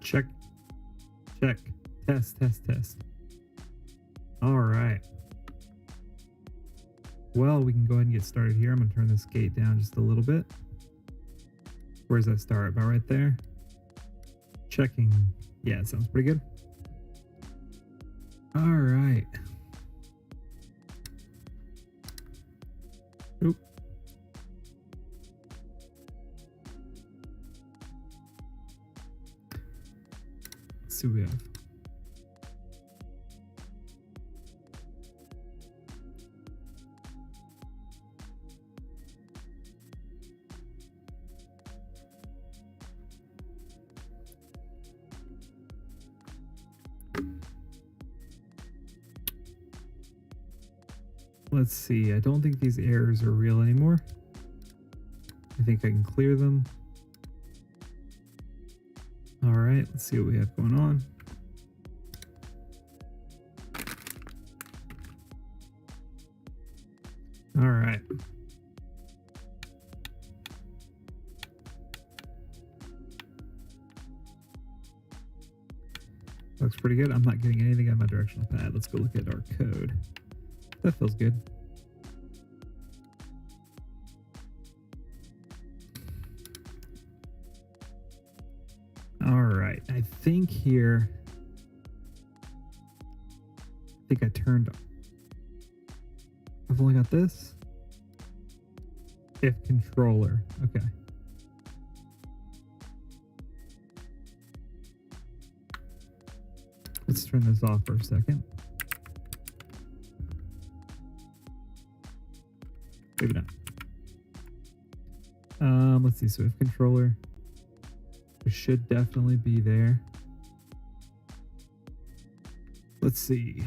Check. Check. Test, test, test. All right. Well, we can go ahead and get started here. I'm going to turn this gate down just a little bit. Where's that start? About right there. Checking. Yeah, it sounds pretty good. All right. Oop. Let's see what we have. Let's see. I don't think these errors are real anymore. I think I can clear them. All right, let's see what we have going on. All right. Looks pretty good. I'm not getting anything on my directional pad. Let's go look at our code. That feels good. All right. I think here, I turned, I've only got this. If controller. Okay. Let's turn this off for a second. Maybe not. Let's see. So if controller, it should definitely be there. Let's see.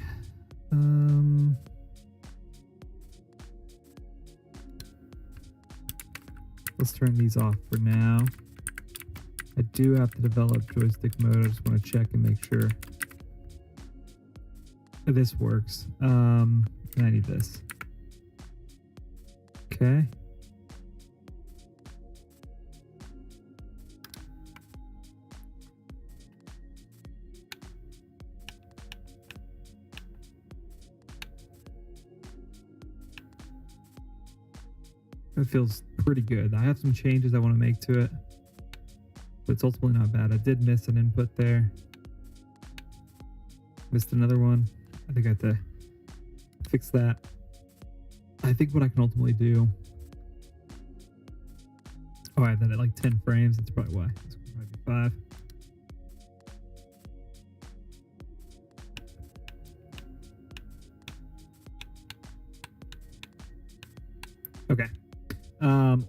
Let's turn these off for now. I do have to develop joystick mode. I just want to check and make sure this works. And I need this. Okay. It feels pretty good. I have some changes I want to make to it, but it's ultimately not bad. I did miss an input there. Missed another one. I think I have to fix that. I think what I can ultimately do. Oh, I have that at like 10 frames. That's probably why. It's probably 5. Okay.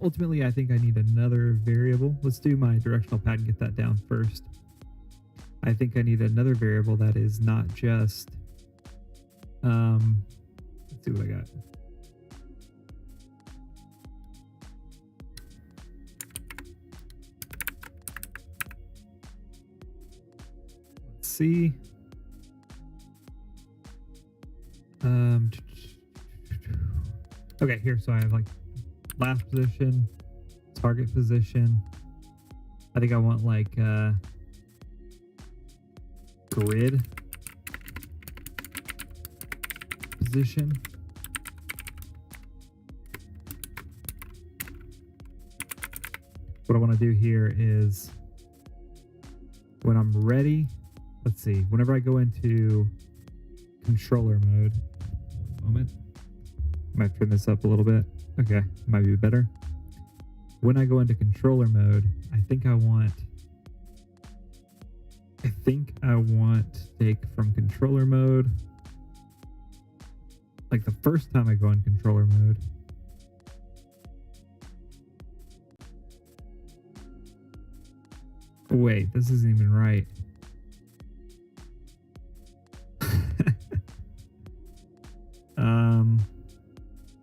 Ultimately, I think I need another variable. Let's do my directional pad and get that down first. I think I need another variable that is not just, let's see what I got. Let's see. Okay, here, so I have like last position, target position. I think I want like grid position. What I want to do here is when I'm ready, let's see, whenever I go into controller mode, moment, I might turn this up a little bit. Okay, might be better. When I go into controller mode, I think I want to take from controller mode, like the first time I go in controller mode. Wait, this isn't even right.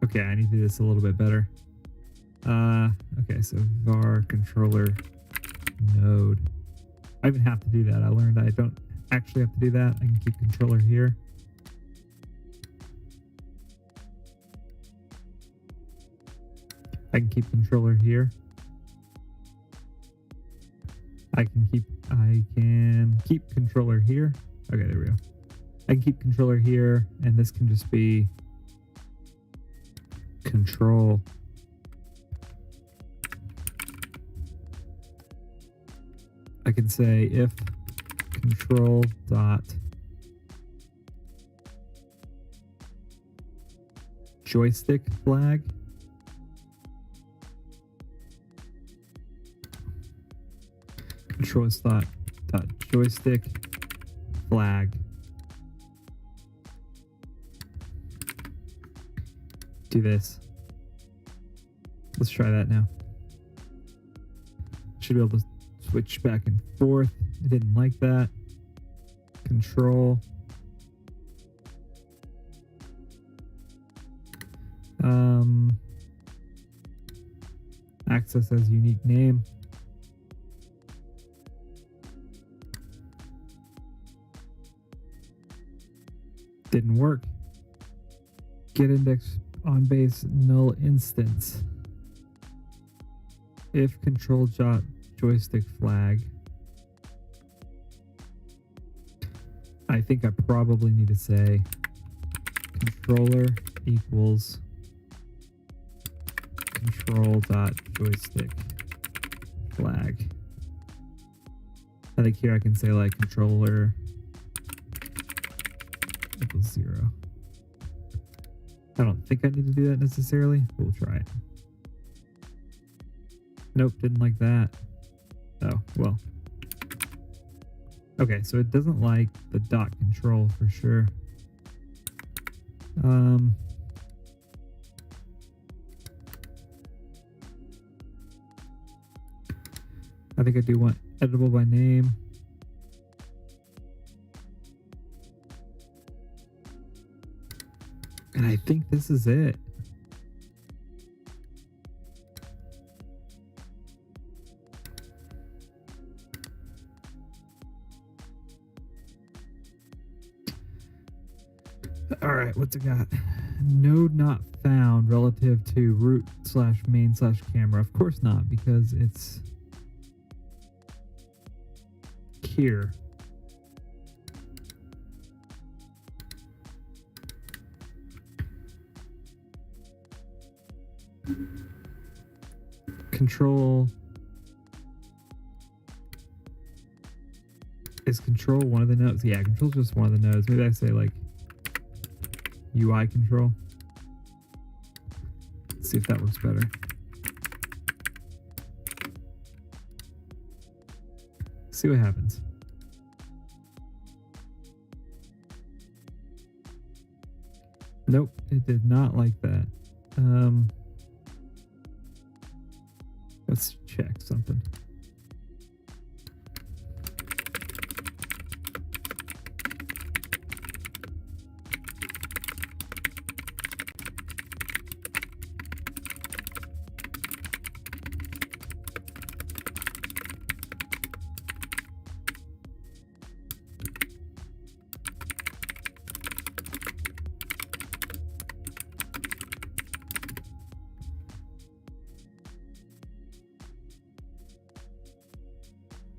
Okay, I need to do this a little bit better. Okay, so var controller node. I even have to do that. I learned I don't actually have to do that. I can keep controller here. I can keep controller here. I can keep controller here. Okay, there we go. I can keep controller here, and this can just be control. I can say if control dot joystick flag. Control dot joystick flag. Do this. Let's try that now. Should be able to switch back and forth. I didn't like that. Control. Access as unique name. Didn't work. Get index on base null instance. If control dot joystick flag. I think I probably need to say controller equals control dot joystick flag. I think here I can say like controller equals 0. I don't think I need to do that necessarily, but we'll try it. Nope, didn't like that. Oh, well. Okay, so it doesn't like the dot control for sure. I think I do want editable by name. And I think this is it. All right, what's it got? Node not found relative to root/main/camera. Of course not, because it's here. Control. Is control one of the nodes? Yeah, control's just one of the nodes. Maybe I say like UI control. Let's see if that works better. See what happens. Nope, it did not like that. Let's check something.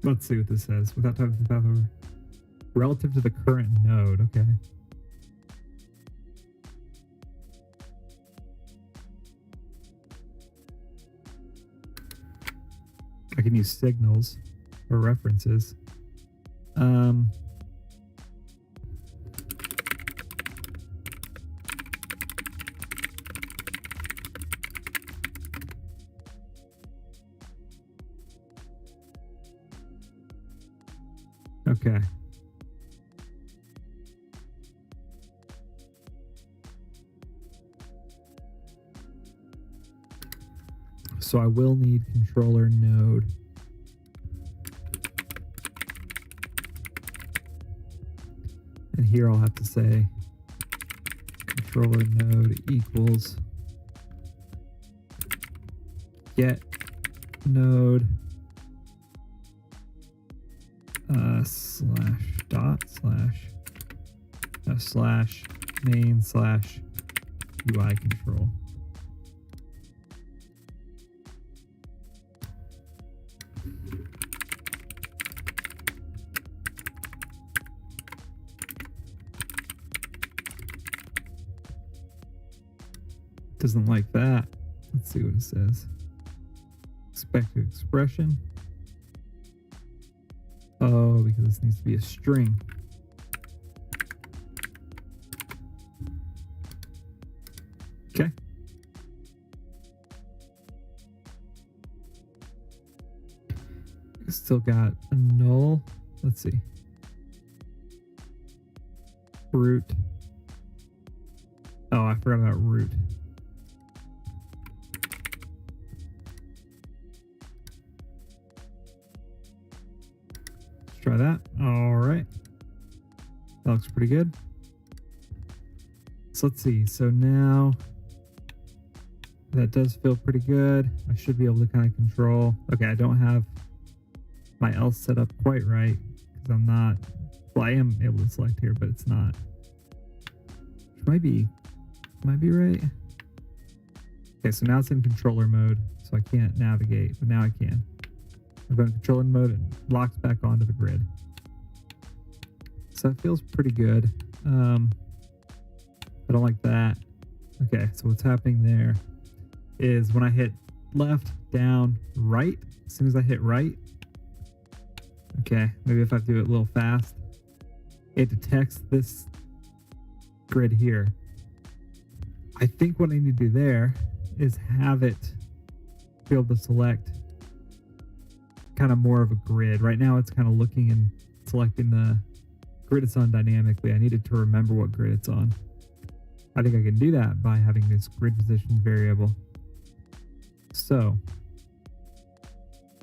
Let's see what this says. Without typing the path over. Relative to the current node. Okay. I can use signals or references. Okay. So I will need controller node. And here I'll have to say controller node equals get node slash dot slash main slash UI control. Doesn't like that. Let's see what it says. Expected expression. Oh, because this needs to be a string. Okay. Still got a null. Let's see. Root. Oh, I forgot about root. Let's try that. All right. That looks pretty good. So let's see. So now that does feel pretty good. I should be able to kind of control. Okay, I don't have my else set up quite right because I'm not. Well, I am able to select here, but it's not. Which might be right. Okay, so now it's in controller mode, so I can't navigate, but now I can. I'm going to controller mode and locks back onto the grid. So that feels pretty good. I don't like that. Okay, so what's happening there is when I hit left, down, right, as soon as I hit right, okay, maybe if I do it a little fast, it detects this grid here. I think what I need to do there is have it be able to select kind of more of a grid. Right now it's kind of looking and selecting the grid it's on dynamically. I needed to remember what grid it's on. I think I can do that by having this grid position variable. So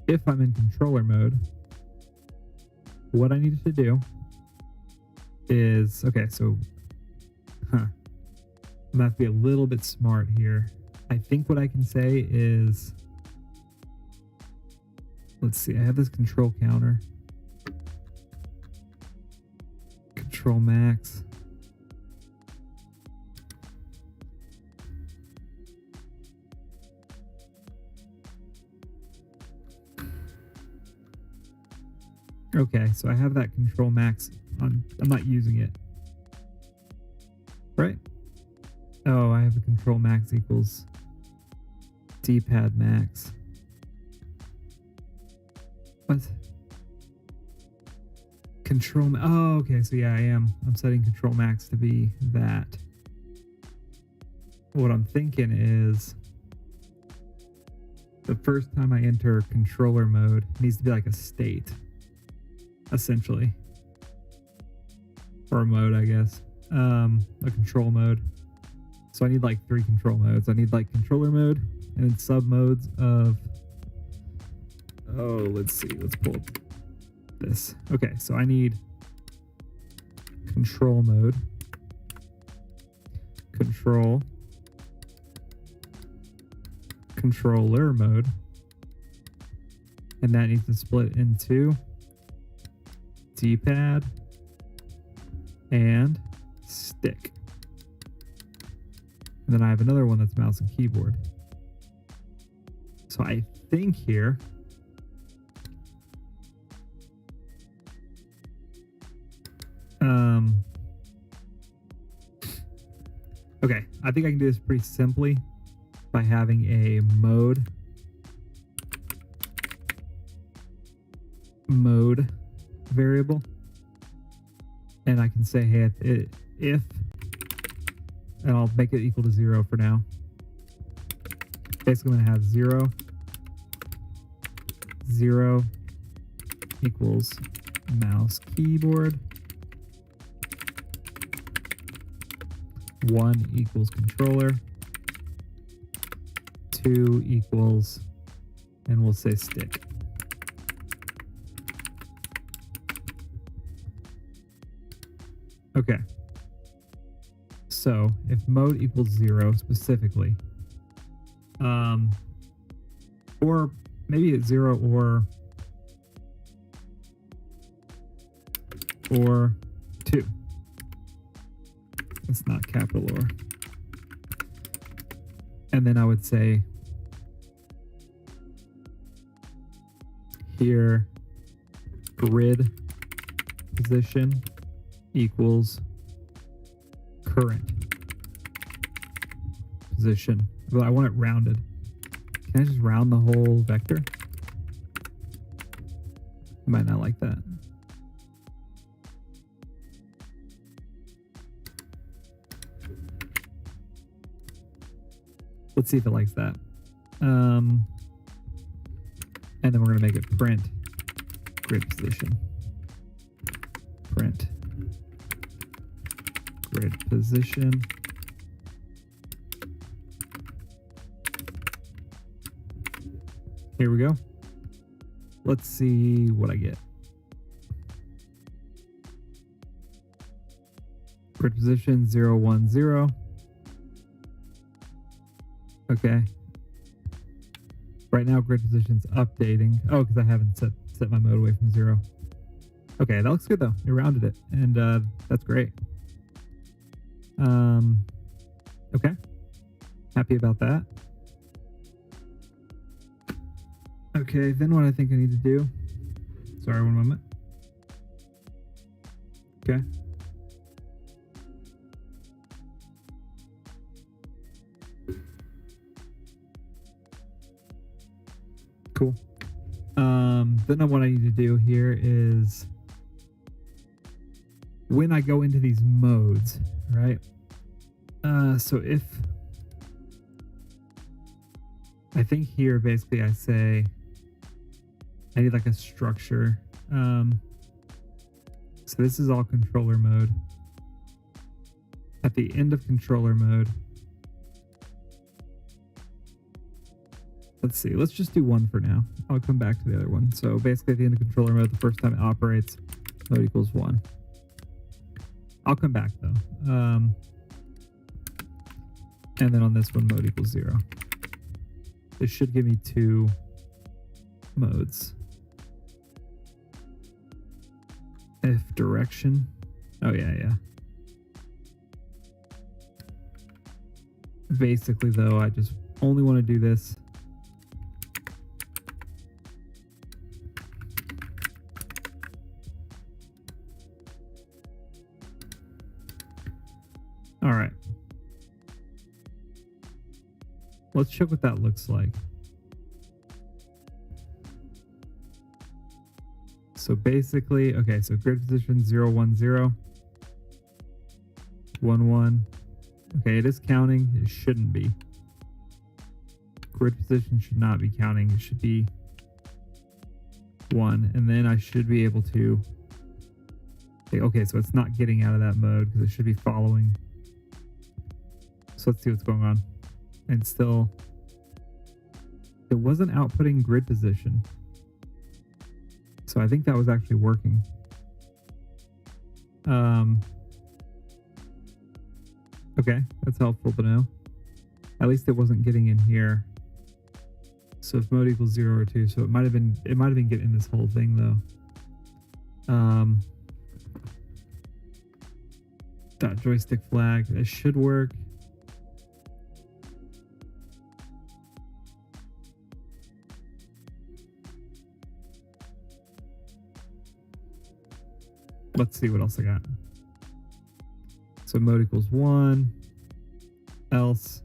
if I'm in controller mode, what I needed to do is, okay, so, I'm gonna have to be a little bit smart here. I think what I can say is, let's see, I have this control counter. Control max. Okay, so I have that control max on. I'm not using it. Right? Oh, I have the control max equals D-pad max. What? Control. Oh, okay. So yeah, I am. I'm setting control max to be that. What I'm thinking is the first time I enter controller mode, it needs to be like a state, essentially, or a mode, I guess. A control mode. So I need like 3 control modes. I need like controller mode and then sub modes of. Oh, let's see. Let's pull up this. Okay, so I need control mode, control, controller mode, and that needs to split into D-pad and stick. And then I have another one that's mouse and keyboard. So I think here, okay, I think I can do this pretty simply by having a mode variable. And I can say, hey, if, and I'll make it equal to 0 for now. Basically, I'm going to have 0, 0 equals mouse keyboard, 1 equals controller, 2 equals, and we'll say stick. Okay. So if mode equals 0 specifically, or maybe it's 0 or 2. It's not capital or. And then I would say here grid position equals current position. Well, I want it rounded. Can I just round the whole vector? I might not like that. Let's see if it likes that. And then we're going to make it print grid position. Print grid position. Here we go. Let's see what I get. Grid position 0, 1, 0. Okay. Right now, grid position's updating. Oh, because I haven't set my mode away from 0. Okay, that looks good though. It rounded it, and that's great. Okay. Happy about that. Okay, then what I think I need to do. Sorry, one moment. Okay. Cool. Then what I need to do here is when I go into these modes, right? So if I think here basically I say I need like a structure. So this is all controller mode. At the end of controller mode, let's see, let's just do one for now. I'll come back to the other one. So basically at the end of controller mode, the first time it operates, mode equals 1. I'll come back though. And then on this one, mode equals 0. This should give me 2 modes. If direction. Oh yeah. Basically though, I just only want to do this. All right. Let's check what that looks like. So basically, okay, so grid position 0, 1, 0. 1, 1. Okay, it is counting. It shouldn't be. Grid position should not be counting. It should be 1. And then I should be able to say, okay, so it's not getting out of that mode because it should be following. So let's see what's going on. And still, it wasn't outputting grid position. So I think that was actually working. Okay, that's helpful to know. At least it wasn't getting in here. So if mode equals 0 or 2, so it might have been getting this whole thing though. Dot joystick flag. That should work. Let's see what else I got. So mode equals 1. Else.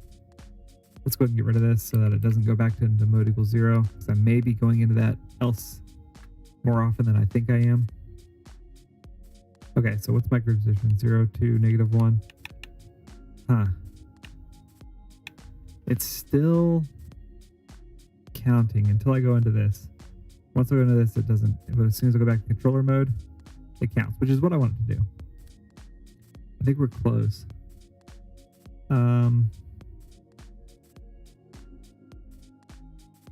Let's go ahead and get rid of this so that it doesn't go back to mode equals 0. Because I may be going into that else more often than I think I am. Okay, so what's my grid position? 0, 2, negative 1. Huh. It's still counting until I go into this. Once I go into this, it doesn't. But as soon as I go back to controller mode, it counts, which is what I want it to do. I think we're close.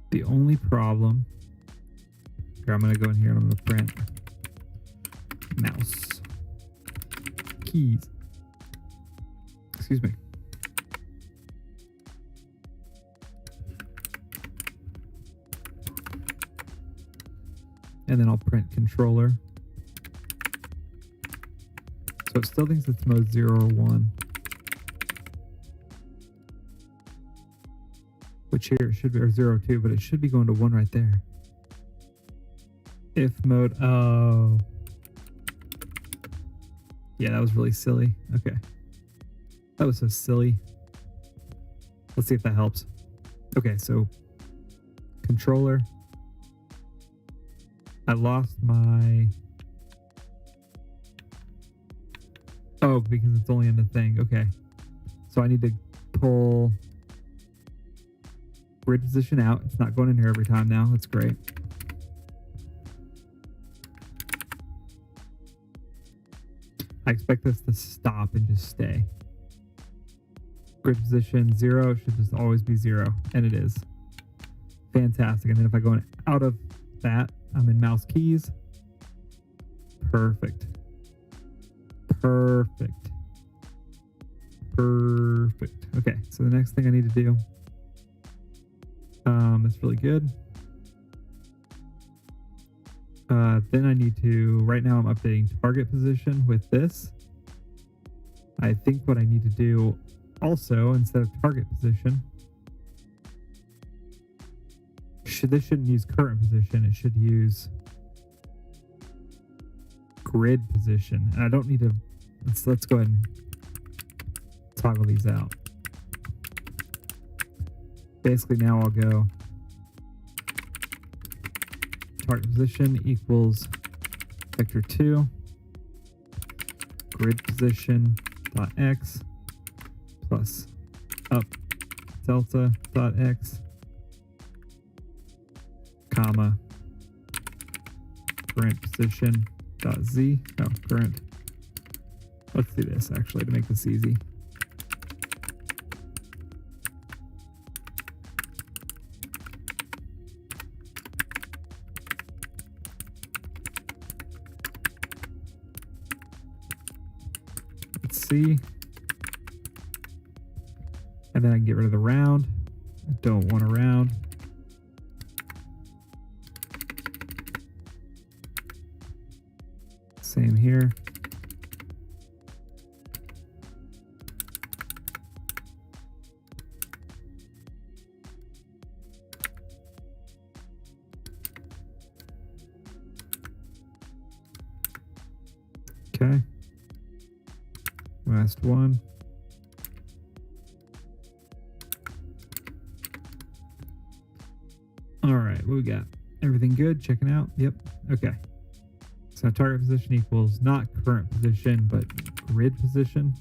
The only problem here, I'm going to go in here and I'm going to print mouse keys. Excuse me. And then I'll print controller. So it still thinks it's mode 0 or 1. Which here it should be, or 0, 2, but it should be going to 1 right there. If mode, oh. Yeah, that was really silly. Okay. That was so silly. Let's see if that helps. Okay, so controller. I lost my... Oh, because it's only in the thing. Okay. So I need to pull grid position out. It's not going in here every time now. That's great. I expect this to stop and just stay. Grid position 0 should just always be 0, and it is. Fantastic. And then if I go out of that, I'm in mouse keys. Perfect. Perfect. Perfect. Okay, so the next thing I need to do, that's really good. Then I need to, right now I'm updating target position with this. I think what I need to do also, instead of target position, this shouldn't use current position, it should use grid position. And I don't need to, let's go ahead and toggle these out. Basically now I'll go target position equals vector 2 grid position dot x plus up delta dot x comma current position dot z. No, current. Let's do this actually to make this easy. Let's see. And then I can get rid of the round. I don't want a round. Same here. Okay. Last one. All right, what we got? Everything good? Checking out? Yep. Okay. So target position equals not current position, but grid position.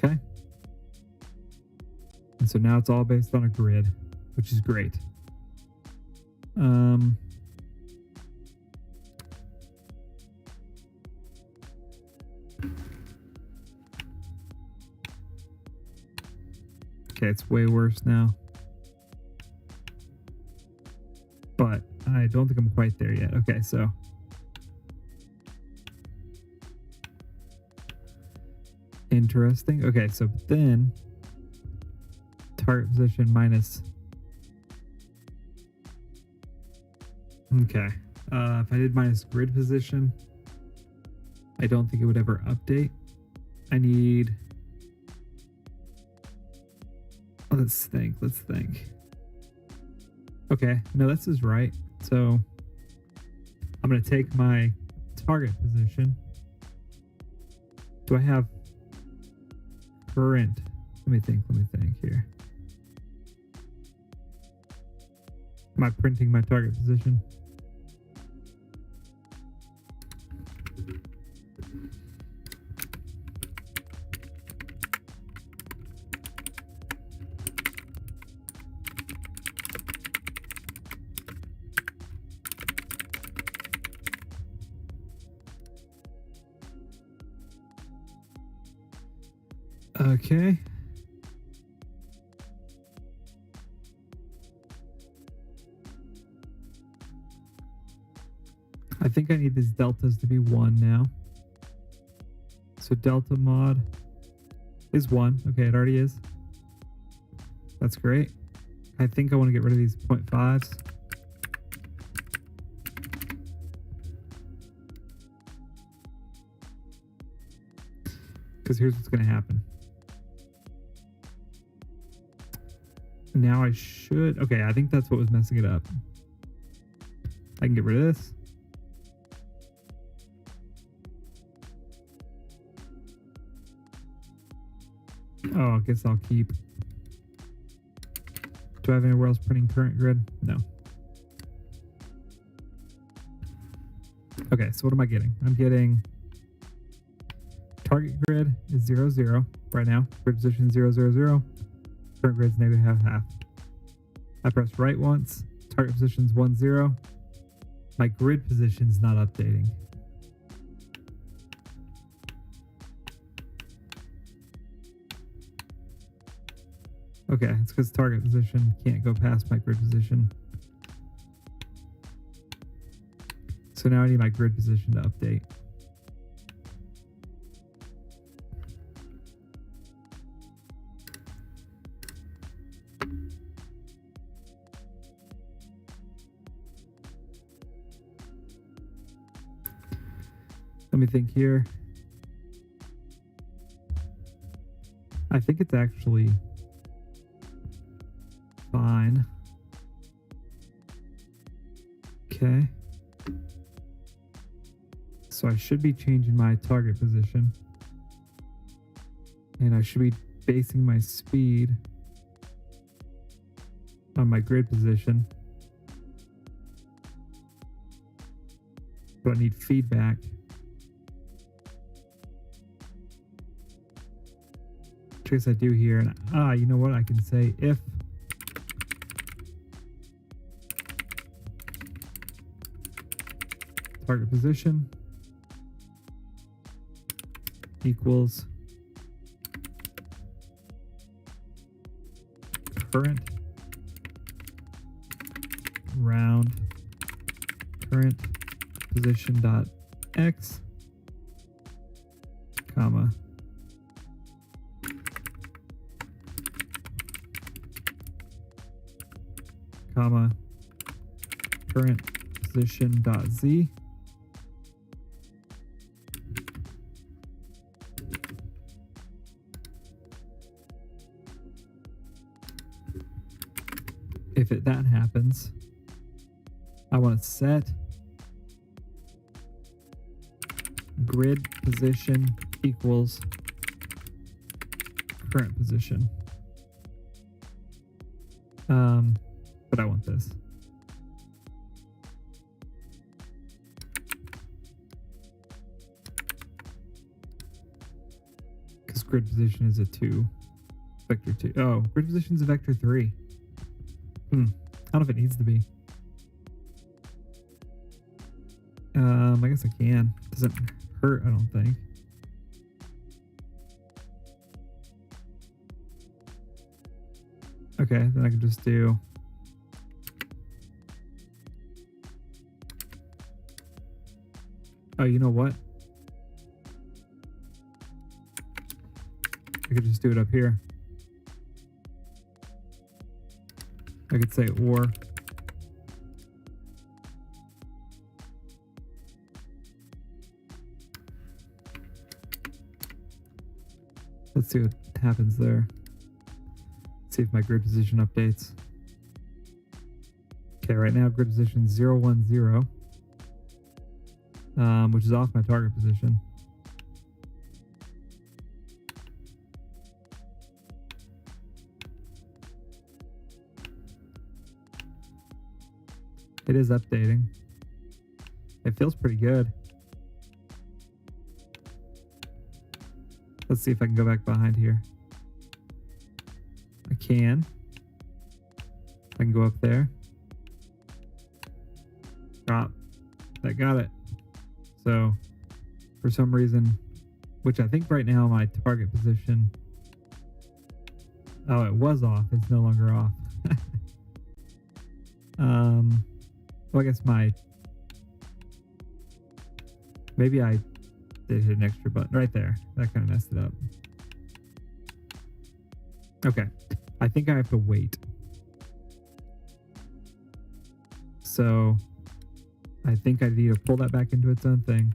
Okay. And so now it's all based on a grid, which is great. Okay, it's way worse now. But I don't think I'm quite there yet. Okay, so interesting. Okay, so then target position minus. Okay. If I did minus grid position, I don't think it would ever update. I need. Let's think. Okay, no, this is right. So I'm going to take my target position. Do I have current? Let me think here. Am I printing my target position? Okay. I think I need these deltas to be 1 now. So delta mod is 1. Okay, it already is. That's great. I think I want to get rid of these 0.5s. Because here's what's going to happen. Now I should... Okay, I think that's what was messing it up. I can get rid of this. Oh, I guess I'll keep... Do I have anywhere else printing current grid? No. Okay, so what am I getting? I'm getting target grid is 0, 0 right now. Grid position 0, 0, 0. Current grid is negative half, half. I press right once. Target position is 1, 0. My grid position is not updating. Okay, it's because target position can't go past my grid position. So now I need my grid position to update. Let me think here. I think it's actually fine. Okay. So I should be changing my target position. And I should be basing my speed on my grid position. But I need feedback. Which I guess I do here. And you know what? I can say if target position equals current round current position dot x comma current position dot z if that happens, I want to set grid position equals current position. But I want this. Because grid position is a 2. Vector 2. Oh, grid position is a vector 3. I don't know if it needs to be. I guess I can. Doesn't hurt, I don't think. Okay, then I can just do you know what? I could just do it up here. I could say or. Let's see what happens there. See if my grid position updates. Okay, right now grid position 0, 1, 0, which is off my target position. It is updating. It feels pretty good. Let's see if I can go back behind here. I can. I can go up there. Drop. I got it. So, for some reason, which I think right now my target position... Oh, it was off. It's no longer off. Well, I guess maybe I did hit an extra button right there. That kind of messed it up. Okay. I think I have to wait. So I think I need to pull that back into its own thing.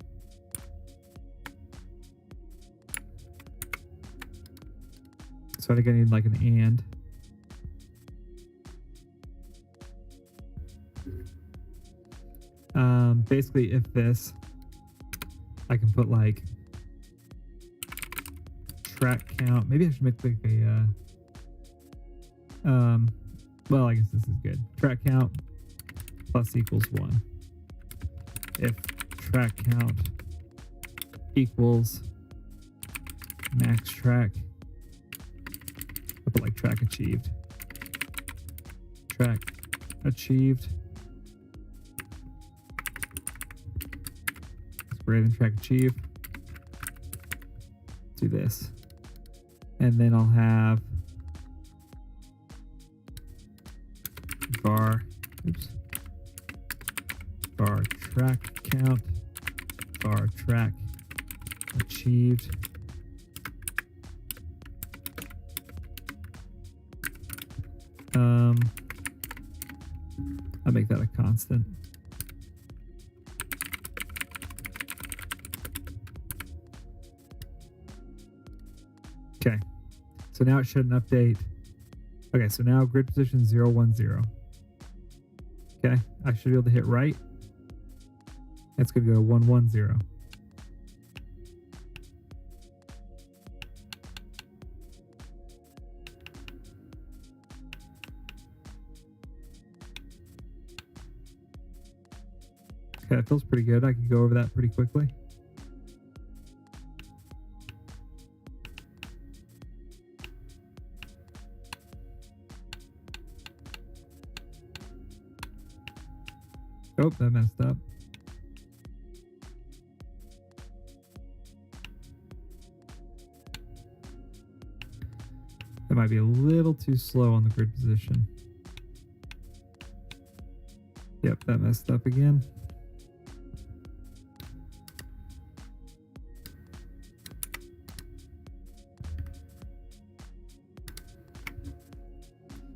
So I think I need like an and. Basically, if this, I can put like track count. Maybe I should make like a, well, I guess this is good. Track count plus equals 1. If track count equals max track, I put like track achieved. Track achieved. It's greater than track achieved. Do this. And then I'll have var track count, var track achieved. I'll make that a constant. Okay, so now it shouldn't update. Okay, so now grid position 0, 1, 0. Okay, I should be able to hit right. It's going to go 1, 1, 0. Okay, that feels pretty good. I can go over that pretty quickly. Oh, that messed up. That might be a little too slow on the grid position. Yep, that messed up again.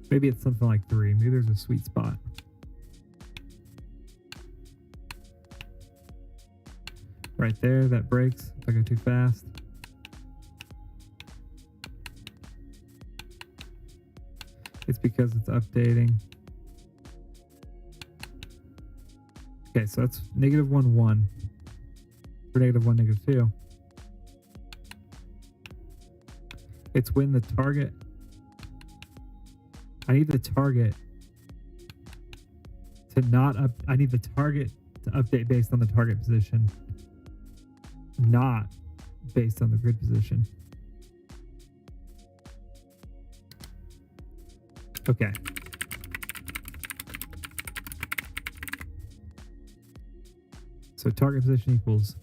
Maybe it's something like 3. Maybe there's a sweet spot. Right there, that breaks if I go too fast. It's because it's updating. Okay, so that's -1, 1. For -1, -2. It's when the target... I need the target to not up... I need the target to update based on the target position, not based on the grid position. Okay. So target position equals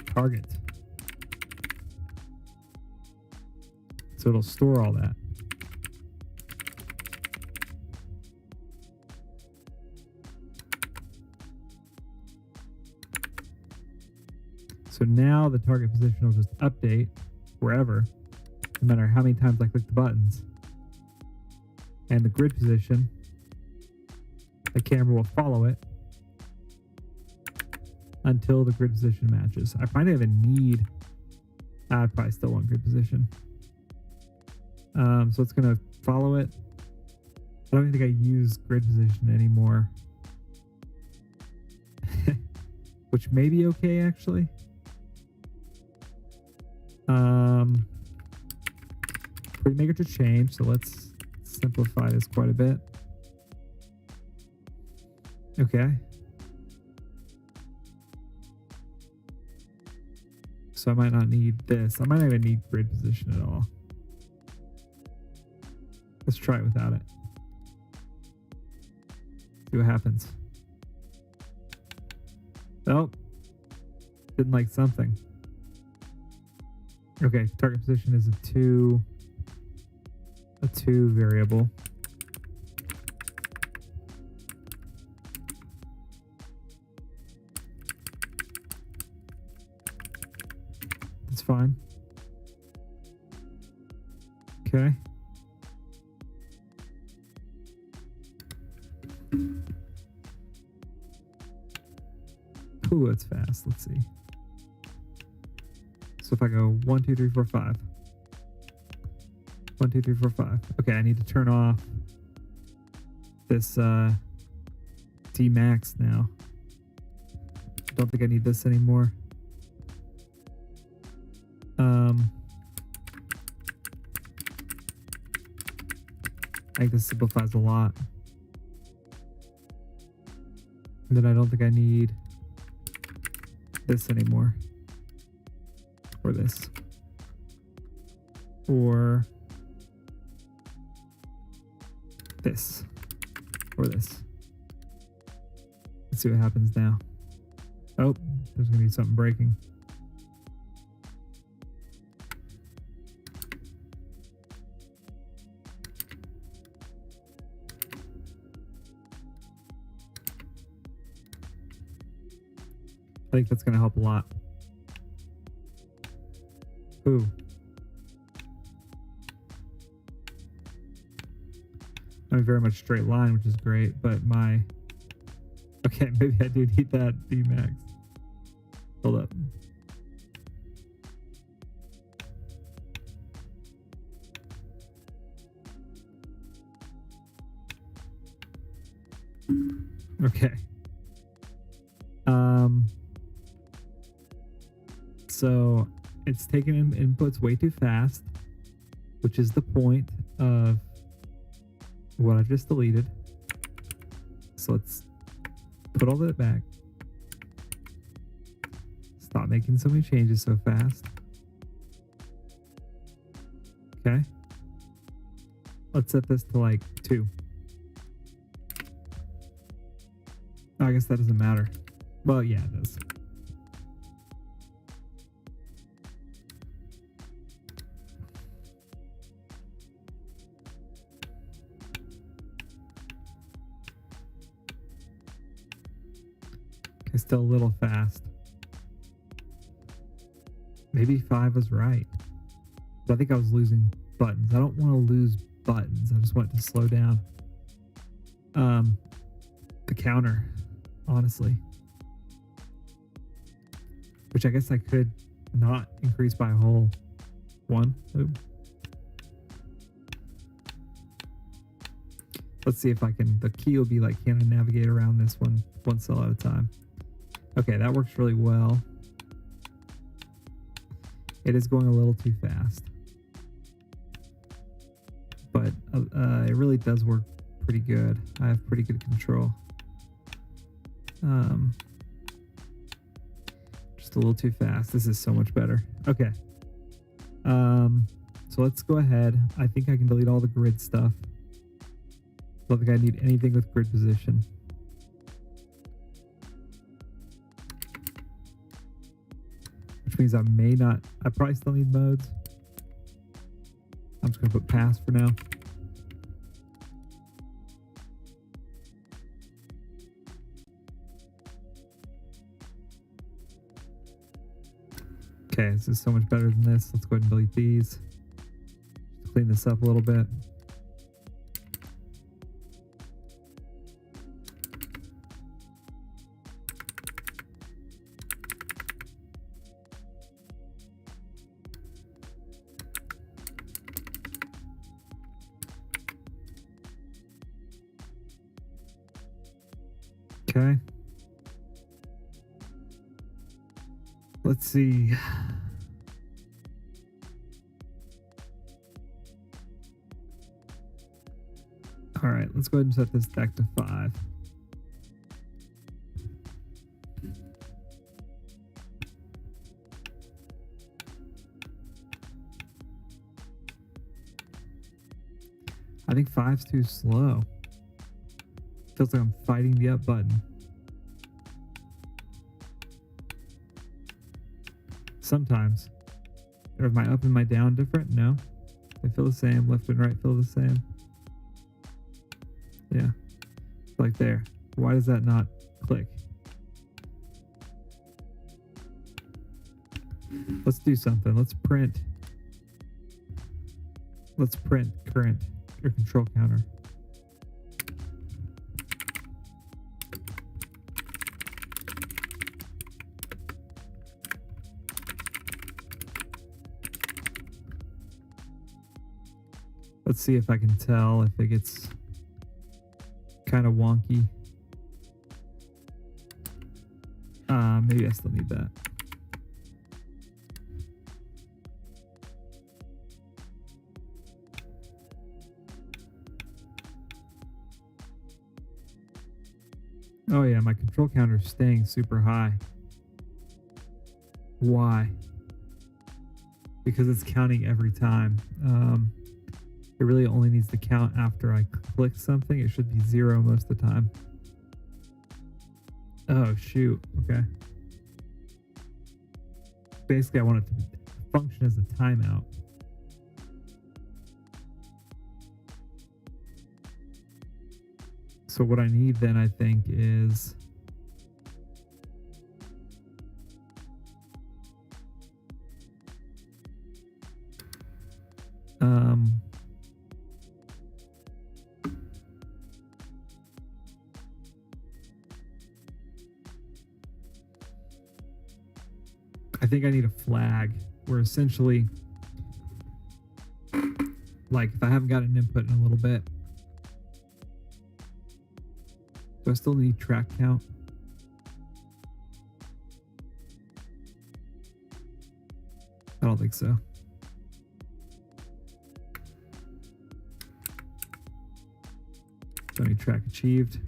target. So it'll store all that. So now the target position will just update wherever, no matter how many times I click the buttons. And the grid position, the camera will follow it until the grid position matches. I find I even need, I probably still want grid position. So it's going to follow it. I don't think I use grid position anymore. Which may be okay, actually. Premaker to change, so let's simplify this quite a bit. Okay. So I might not need this. I might not even need grid position at all. Let's try it without it. See what happens. Oh, didn't like something. Okay, target position is a two variable. That's fine. Okay. Ooh, that's fast. Let's see. So if I go 1, 2, 3, 4, 5. 1, 2, 3, 4, 5. Okay, I need to turn off this D max now. Don't think I need this anymore. I think this simplifies a lot. And then I don't think I need this anymore. Or this. Or this. Or this. Let's see what happens now. Oh, there's gonna be something breaking. I think that's gonna help a lot. Ooh. I'm very much straight line, which is great, but my... Okay, maybe I do need that D-Max. Hold up. Okay. So it's taking in inputs way too fast, which is the point of what I just deleted. So let's put all that back. Stop making so many changes so fast. Okay. Let's set this to like 2. I guess that doesn't matter. Well, yeah, it does. Okay, still a little fast. Maybe 5 was right. But I think I was losing buttons. I don't want to lose buttons. I just want it to slow down. The counter, honestly. Which I guess I could not increase by a whole 1. Ooh. Let's see if I can, the key will be like, can I navigate around this one cell at a time? Okay, that works really well. It is going a little too fast. But it really does work pretty good. I have pretty good control. Just a little too fast. This is so much better. Okay. So let's go ahead. I think I can delete all the grid stuff. Don't think I need anything with grid position. Which means I may not, I probably still need modes. I'm just gonna put pass for now. Okay, this is so much better than this. Let's go ahead and delete these. Just clean this up a little bit. Okay. Let's see. All right, let's go ahead and set this back to 5. I think 5's too slow. Feels like I'm fighting the up button. Sometimes. Are my up and my down different? No. They feel the same. Left and right feel the same. Yeah. Like there. Why does that not click? Let's do something. Let's print current or control counter. Let's see if I can tell if it gets kind of wonky. Maybe I still need that. Oh yeah, my control counter is staying super high. Why? Because it's counting every time. It really only needs to count after I click something. It should be 0 most of the time. Oh shoot, okay. Basically, I want it to function as a timeout. So what I need then, I think, is I think I need a flag where essentially, like if I haven't got an input in a little bit, do I still need track count? I don't think so. Don't need track achieved.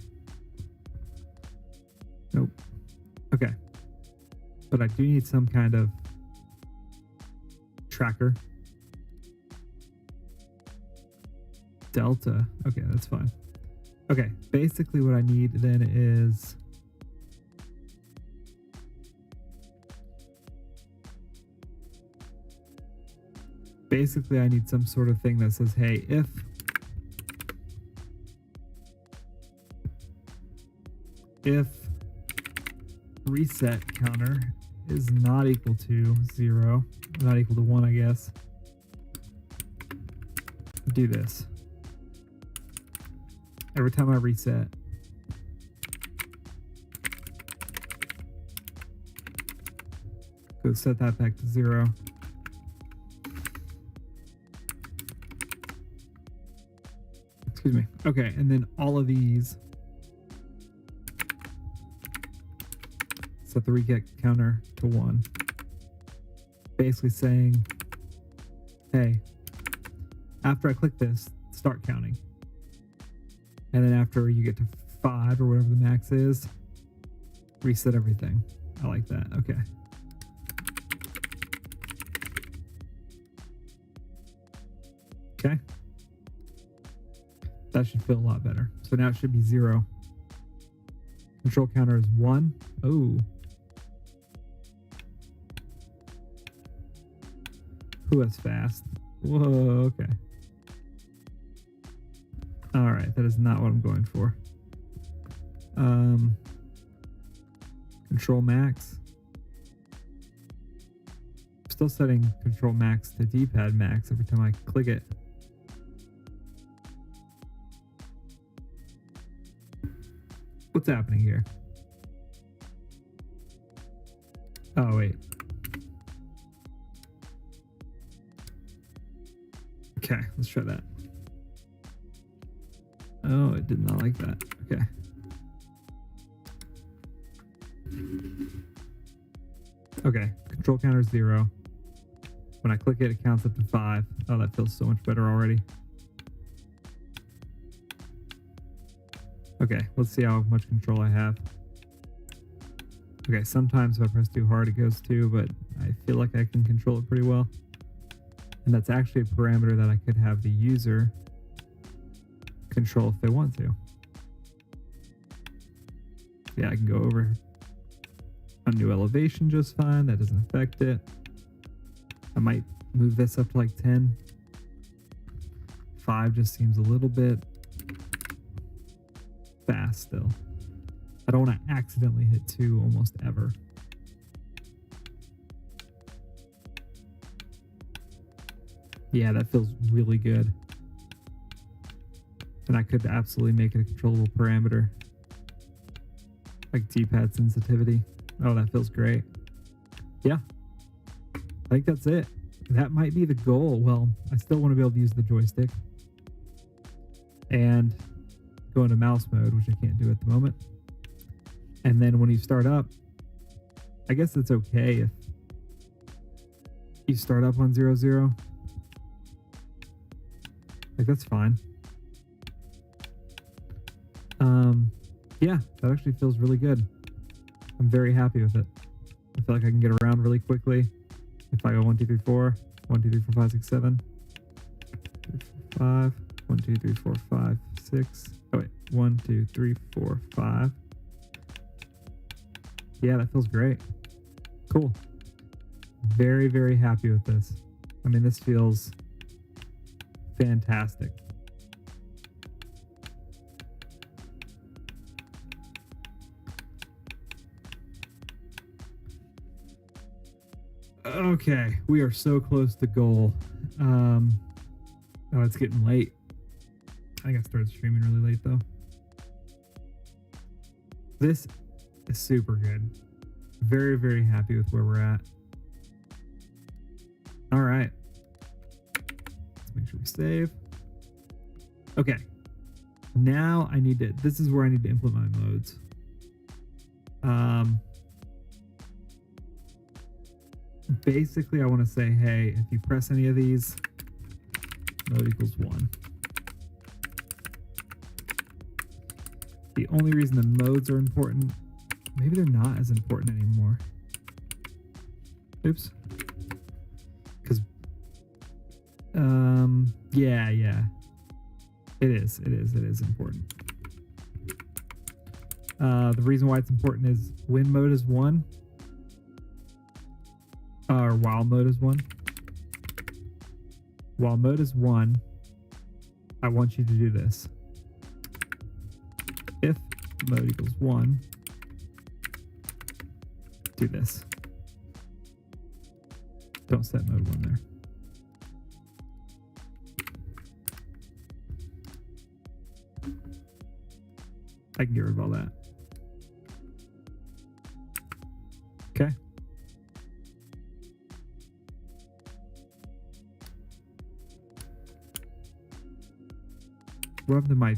Nope. Okay. But I do need some kind of tracker. Delta. Okay, that's fine. Okay, basically what I need then is basically I need some sort of thing that says, hey, if reset counter is not equal to 0, not equal to 1, I guess, do this. Every time I reset, go set that back to 0. Excuse me. Okay, and then all of these, set the reset counter to 1. Basically saying, hey, after I click this, start counting. And then after you get to 5 or whatever the max is, reset everything. I like that. Okay. Okay. That should feel a lot better. So now it should be 0. Control counter is 1. Oh. Ooh, that's fast. Whoa, okay. All right, that is not what I'm going for. Control max. I'm still setting control max to D-pad max every time I click it. What's happening here? Oh, wait. Okay, let's try that. Oh, it did not like that. Okay. Okay, control counter is 0. When I click it, it counts up to 5. Oh, that feels so much better already. Okay, let's see how much control I have. Okay, sometimes if I press too hard, it goes 2, but I feel like I can control it pretty well. And that's actually a parameter that I could have the user control if they want to. Yeah, I can go over a new elevation just fine. That doesn't affect it. I might move this up to like 10. 5 just seems a little bit fast still. I don't want to accidentally hit 2 almost ever. Yeah, that feels really good. And I could absolutely make it a controllable parameter. Like D-pad sensitivity. Oh, that feels great. Yeah. I think that's it. That might be the goal. Well, I still want to be able to use the joystick. and go into mouse mode, which I can't do at the moment. And then when you start up, I guess it's okay if you start up on 0, 0. Like, that's fine. Yeah, that actually feels really good. I'm very happy with it. I feel like I can get around really quickly. If I go 1, 2, 3, 4, 1, 2, 3, 4, 5, 6, 7, 3, 4, 5, 1, 2, 3, 4, 5, 6. Oh wait, 1, 2, 3, 4, 5. Yeah, that feels great. Cool. Very, very happy with this. I mean, this feels fantastic. Okay, we are so close to goal. Oh, it's getting late. I think I started streaming really late though. This is super good. Very, very happy with where we're at. All right. Let's make sure we save. Okay. Now I need to, this is where I need to implement my modes. Basically, I want to say, hey, if you press any of these, mode equals 1. The only reason the modes are important, maybe they're not as important anymore. Oops. Because, yeah. It is important. The reason why it's important is when mode is 1, or while mode is 1. While mode is 1, I want you to do this. If mode equals 1, do this. Don't set mode 1 there. I can get rid of all that. Okay. What happened to my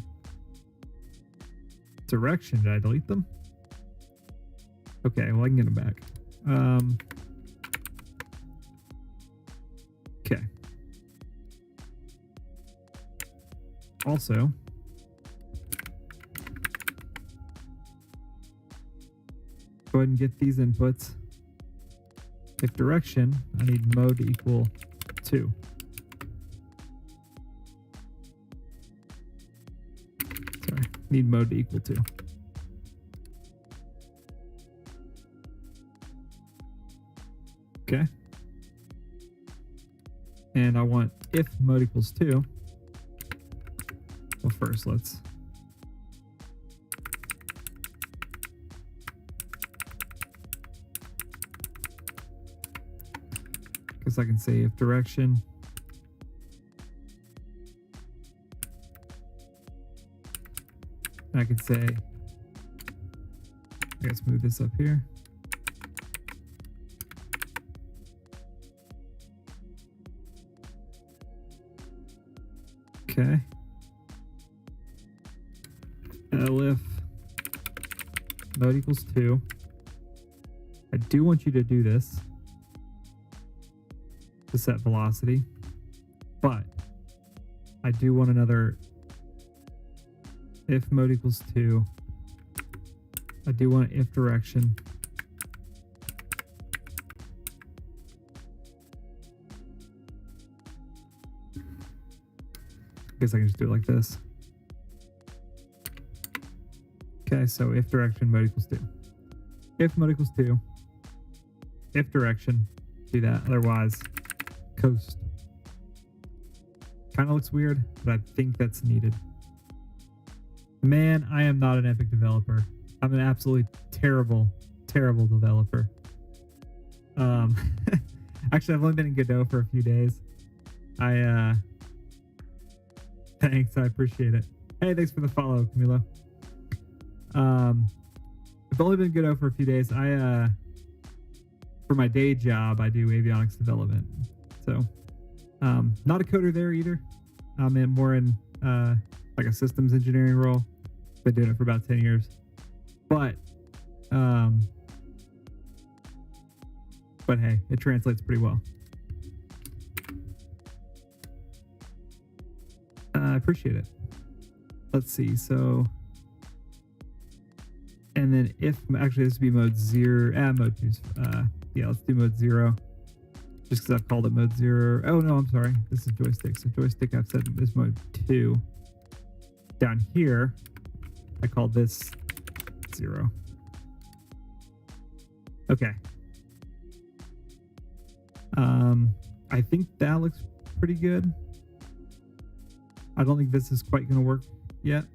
direction? Did I delete them? Okay, well, I can get them back. Okay. Also, go ahead and get these inputs. If direction, I need mode to equal 2. Sorry, need mode to equal 2. Okay. And I want if mode equals 2. Well, first let's I can say if direction I can say, I guess move this up here. Okay. If mode equals 2, I do want you to do this to set velocity, but I do want another if mode equals 2. I do want if direction. I guess I can just do it like this. Okay, so if direction mode equals 2. If mode equals 2, if direction, do that. Otherwise, coast. Kind of looks weird, but I think that's needed. Man, I am not an Epic developer. I'm an absolutely terrible developer. Actually, I've only been in Godot for a few days. Thanks, I appreciate it. Hey, thanks for the follow, Camilo. I've only been in Godot for a few days. For my day job, I do avionics development. So, not a coder there either. I'm more in, I like a systems engineering role. Been doing it for about 10 years. But hey, it translates pretty well. I appreciate it. Let's see. So, and then if actually this would be mode 0, mode 2. Yeah, let's do mode 0. Just because I've called it mode 0. Oh no, I'm sorry. This is joystick. So joystick I've said is mode 2. Down here, I called this 0. Okay. I think that looks pretty good. I don't think this is quite going to work yet.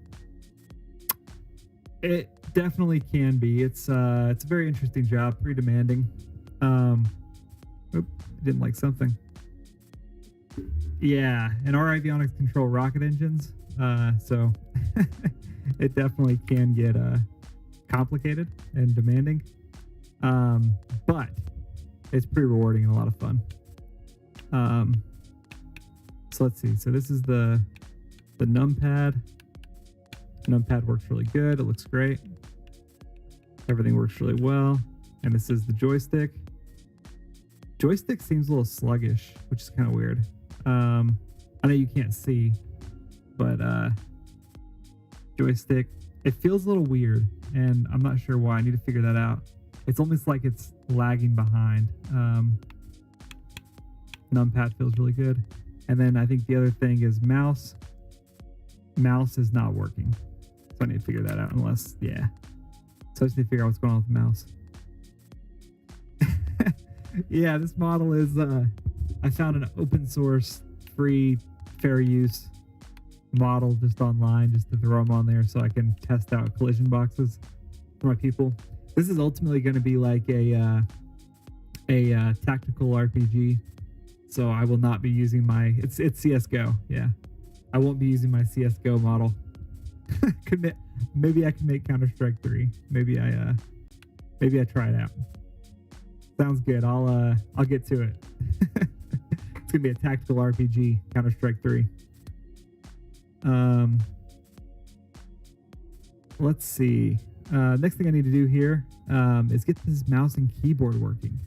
It definitely can be. It's a very interesting job, pretty demanding. Oop, didn't like something. Yeah, and our avionics control rocket engines, so it definitely can get complicated and demanding. But it's pretty rewarding and a lot of fun. So let's see. So this is the numpad. Numpad works really good. It looks great. Everything works really well. And this is the joystick. Joystick seems a little sluggish, which is kind of weird. I know you can't see, but joystick, it feels a little weird, and I'm not sure why. I need to figure that out. It's almost like it's lagging behind. Numpad feels really good. And then I think the other thing is mouse. Mouse is not working. So I need to figure that out unless, yeah. So I just need to figure out what's going on with the mouse. Yeah, this model is, I found an open source, free, fair use model just online, just to throw them on there so I can test out collision boxes for my people. This is ultimately going to be like a tactical RPG. So I will not be using my, it's CSGO. Yeah. I won't be using my CSGO model. Maybe I can make Counter-Strike 3. Maybe I try it out. Sounds good. I'll get to it. It's gonna be a tactical RPG, Counter-Strike 3. Let's see. Next thing I need to do here is get this mouse and keyboard working.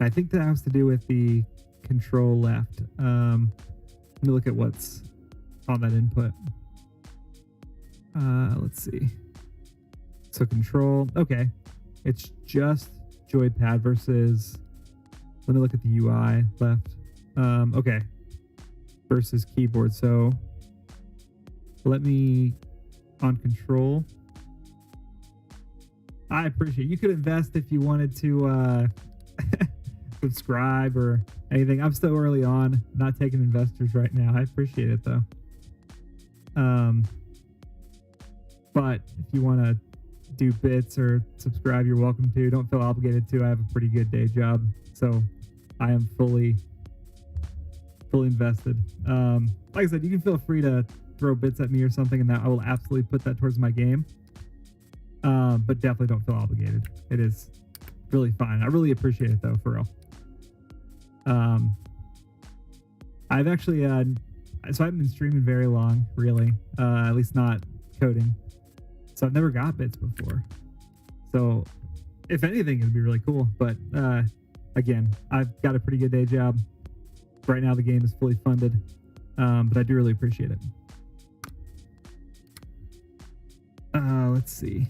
I think that has to do with the control left. Let me look at what's on that input. Let's see. So control, okay. It's just joypad versus, let me look at the UI left. Okay. Versus keyboard. So let me, on control. I appreciate it. You could invest if you wanted to subscribe or anything. I'm still early on, not taking investors right now. I appreciate it though. But if you want to do bits or subscribe, you're welcome to. Don't feel obligated to. I have a pretty good day job, so I am fully invested. Like I said, you can feel free to throw bits at me or something, and that I will absolutely put that towards my game. But definitely don't feel obligated. It is really fine. I really appreciate it though, for real. I've actually so I haven't been streaming very long, really. At least not coding. So I've never got bits before. So if anything, it'd be really cool. But again, I've got a pretty good day job. Right now the game is fully funded. But I do really appreciate it. Let's see.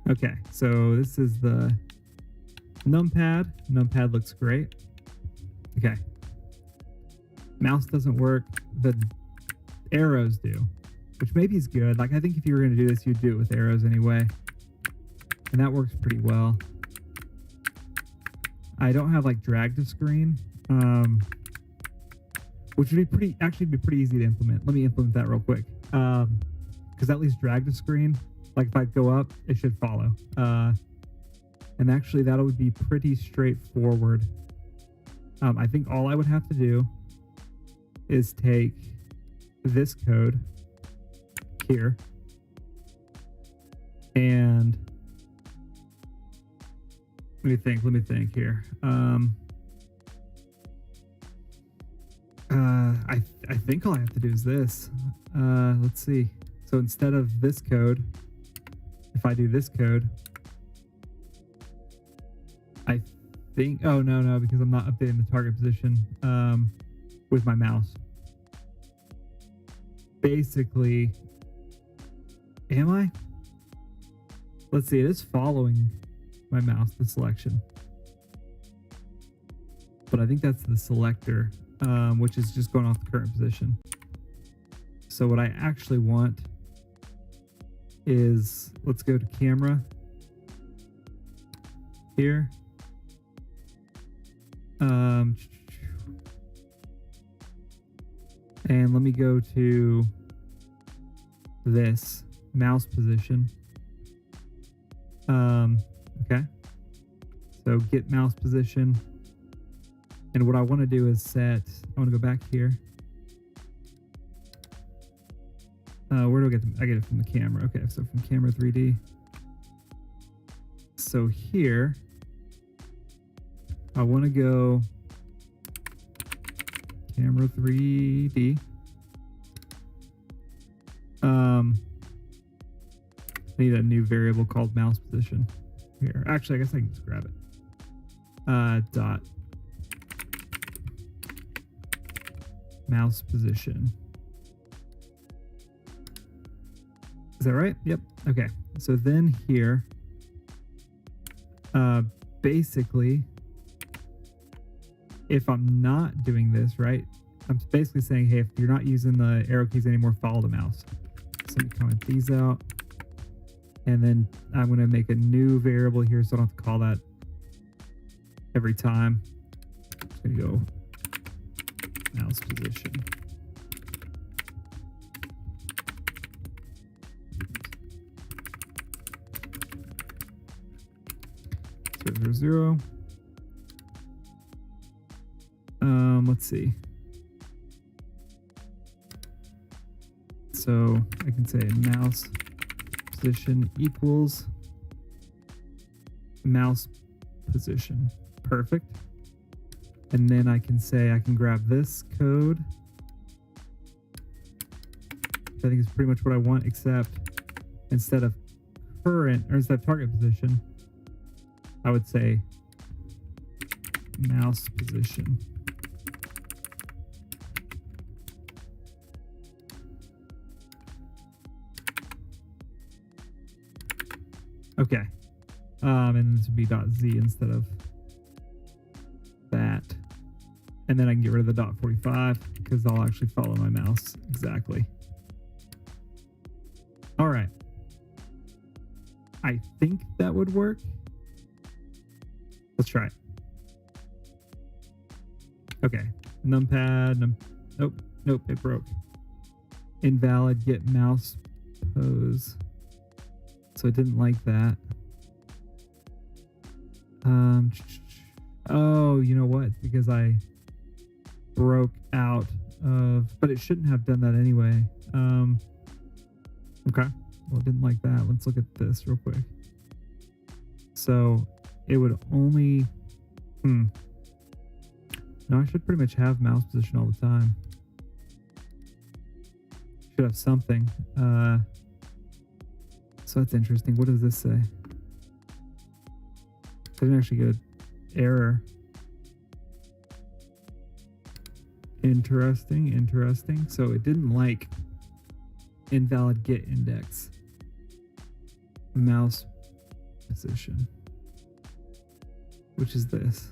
Okay, so this is the numpad. Numpad looks great. Okay. Mouse doesn't work. The arrows do, which maybe is good. Like, I think if you were going to do this, you'd do it with arrows anyway. And that works pretty well. I don't have like drag to screen, which would be actually be pretty easy to implement. Let me implement that real quick. Because at least drag to screen, like if I go up, it should follow. And actually that would be pretty straightforward. I think all I would have to do is take this code here and let me think here. I think all I have to do is this. Let's see. So instead of this code, if I do this code, I think, oh no, because I'm not updating the target position with my mouse. Basically, am I? Let's see, it is following my mouse, the selection. But I think that's the selector, which is just going off the current position. So what I actually want is, let's go to camera here. And let me go to this mouse position. Okay. So get mouse position. And what I want to do is set, I want to go back here. Where do I get them? I get it from the camera. Okay, so from camera 3D. So here, I want to go camera 3D. I need a new variable called mouse position here. Actually, I guess I can just grab it. Dot mouse position. Is that right? Yep. Okay. So then here, basically, if I'm not doing this, right, I'm basically saying, hey, if you're not using the arrow keys anymore, follow the mouse. So let me comment these out. And then I'm going to make a new variable here so I don't have to call that every time. I'm just going to go mouse position. 0, 0, 0. Let's see. So I can say mouse position equals mouse position. Perfect. And then I can say I can grab this code. I think is pretty much what I want, except instead of current, or instead of target position, I would say mouse position. Okay. And this would be .z instead of that. And then I can get rid of the .45 because I'll actually follow my mouse exactly. All right. I think that would work. Let's try it. Okay. Numpad. Nope, it broke. Invalid get mouse pose. So it didn't like that. Oh, you know what? Because I broke out of, but it shouldn't have done that anyway. Okay. Well, it didn't like that. Let's look at this real quick. So it would only, no, I should pretty much have mouse position all the time. Should have something. So that's interesting. What does this say? I didn't actually get error. Interesting. So it didn't like invalid get index mouse position, which is this.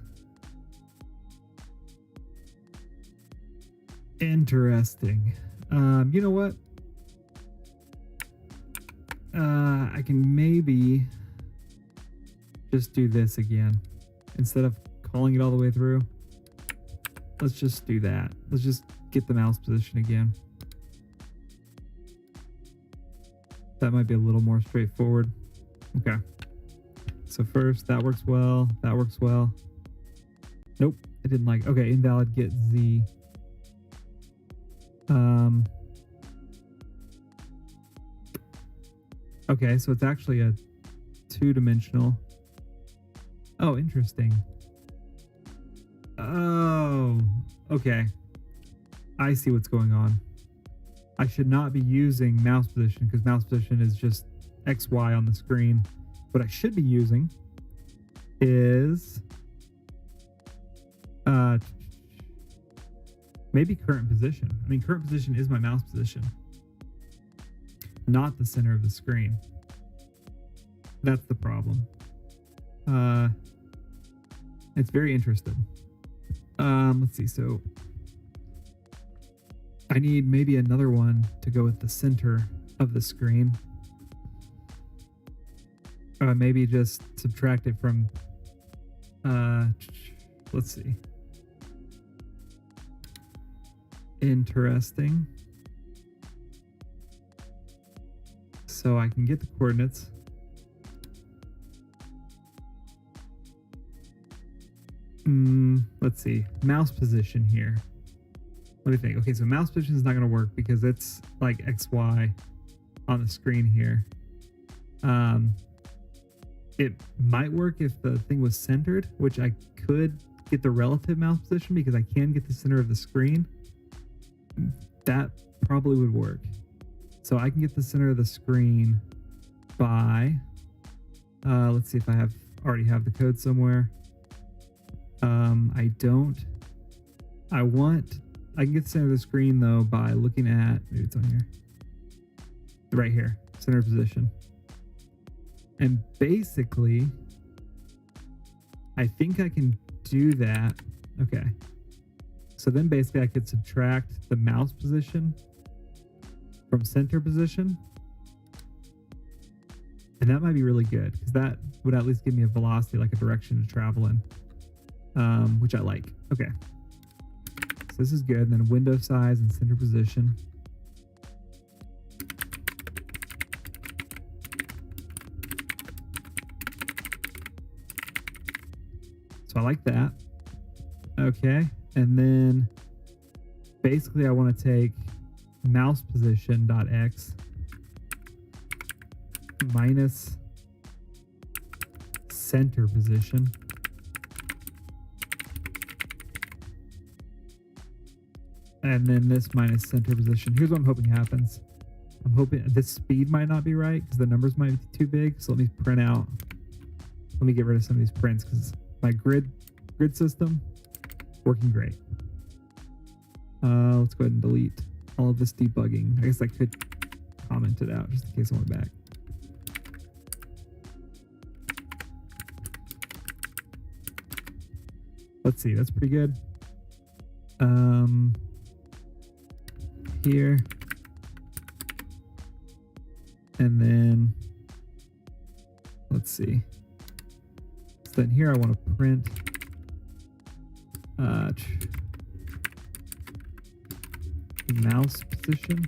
Interesting. You know what? I can maybe just do this again. Instead of calling it all the way through, let's just do that. Let's just get the mouse position again. That might be a little more straightforward. Okay. So first, that works well. That works well. Nope, it didn't like. Okay, invalid get Z. Okay, so it's actually a two-dimensional. Oh, interesting. Oh, okay. I see what's going on. I should not be using mouse position because mouse position is just XY on the screen. What I should be using is maybe current position. I mean, current position is my mouse position, not the center of the screen. That's the problem. It's very interesting. Let's see. So I need maybe another one to go with the center of the screen. Maybe just subtract it from, let's see. Interesting. So I can get the coordinates. Let's see. Mouse position here. Let me think. Okay, so mouse position is not going to work because it's like XY on the screen here. It might work if the thing was centered, which I could get the relative mouse position because I can get the center of the screen. That probably would work. So I can get the center of the screen by, let's see if I already have the code somewhere. I don't. I can get the center of the screen though by looking at, maybe it's on here. Right here, center position. And basically, I think I can do that. Okay. So then basically I could subtract the mouse position from center position. And that might be really good because that would at least give me a velocity, like a direction to travel in, which I like. Okay. So this is good. And then window size and center position. So I like that. Okay. And then basically I want to take mouse position dot x minus center position and then this minus center position. Here's what I'm hoping happens. I'm hoping this speed might not be right because the numbers might be too big. So let me print out. Let me get rid of some of these prints because my grid system working great. Let's go ahead and delete all of this debugging. I guess I could comment it out just in case I went back. Let's see, that's pretty good. Here. And then let's see. So then here I want to print mouse position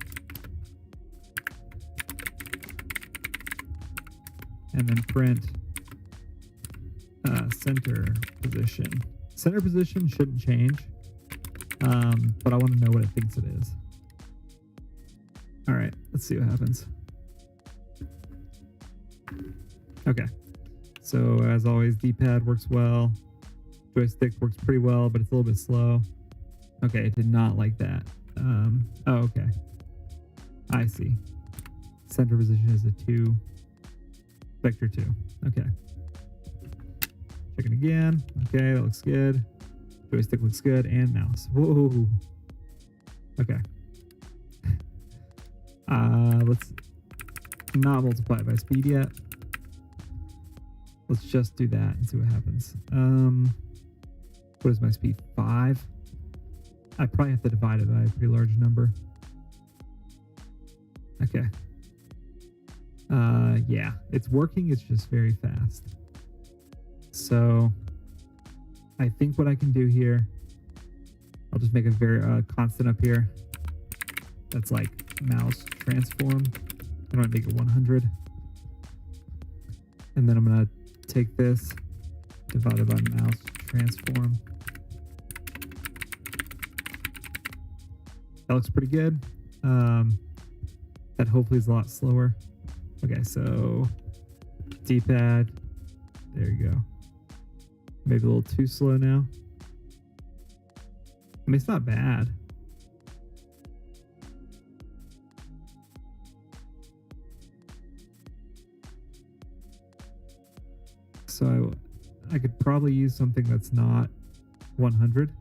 and then print center position. Center position shouldn't change, but I want to know what it thinks it is. All right, let's see what happens. Okay, so as always, D-pad works well. Joystick works pretty well, but it's a little bit slow. Okay, it did not like that. Oh, okay. I see. Center position is a 2. Vector 2. Okay. Check it again. Okay, that looks good. Joystick looks good, and mouse. Whoa. Okay. Let's not multiply it by speed yet. Let's just do that and see what happens. What is my speed? 5. I probably have to divide it by a pretty large number. Okay. Yeah, it's working. It's just very fast. So I think what I can do here, I'll just make a very constant up here. That's like mouse transform. I'm going to make it 100. And then I'm going to take this, divided by mouse transform. That looks pretty good. That hopefully is a lot slower. Okay, so D-pad. There you go. Maybe a little too slow now. I mean, it's not bad. So I could probably use something that's not 100.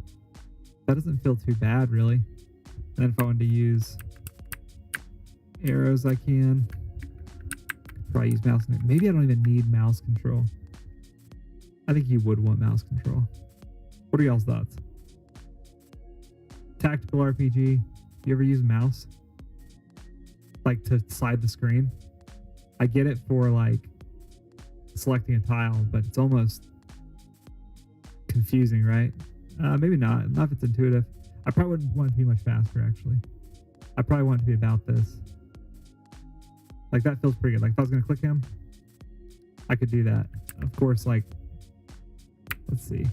That doesn't feel too bad, really. And then if I wanted to use arrows, I can. Probably use mouse. Maybe I don't even need mouse control. I think you would want mouse control. What are y'all's thoughts? Tactical RPG. You ever use mouse? Like to slide the screen? I get it for like selecting a tile, but it's almost confusing, right? Maybe not. Not if it's intuitive. I probably wouldn't want it to be much faster, actually. I probably want it to be about this. Like, that feels pretty good. Like, if I was going to click him, I could do that. Of course, like, let's see.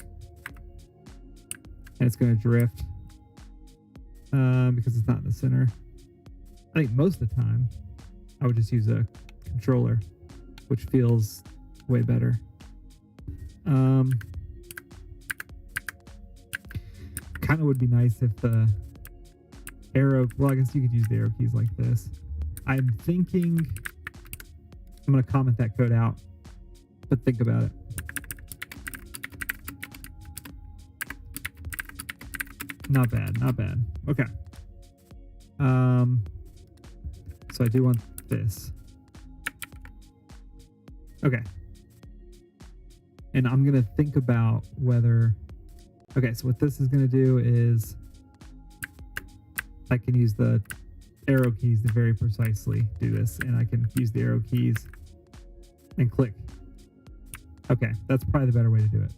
And it's going to drift because it's not in the center. I think most of the time, I would just use a controller, which feels way better. Kind of would be nice if the arrow, well, I guess you could use the arrow keys like this. I'm thinking, I'm going to comment that code out, but think about it. Not bad, not bad. Okay. So I do want this. Okay. And I'm going to think about whether, okay, so what this is going to do is I can use the arrow keys to very precisely do this, and I can use the arrow keys and click. Okay, that's probably the better way to do it.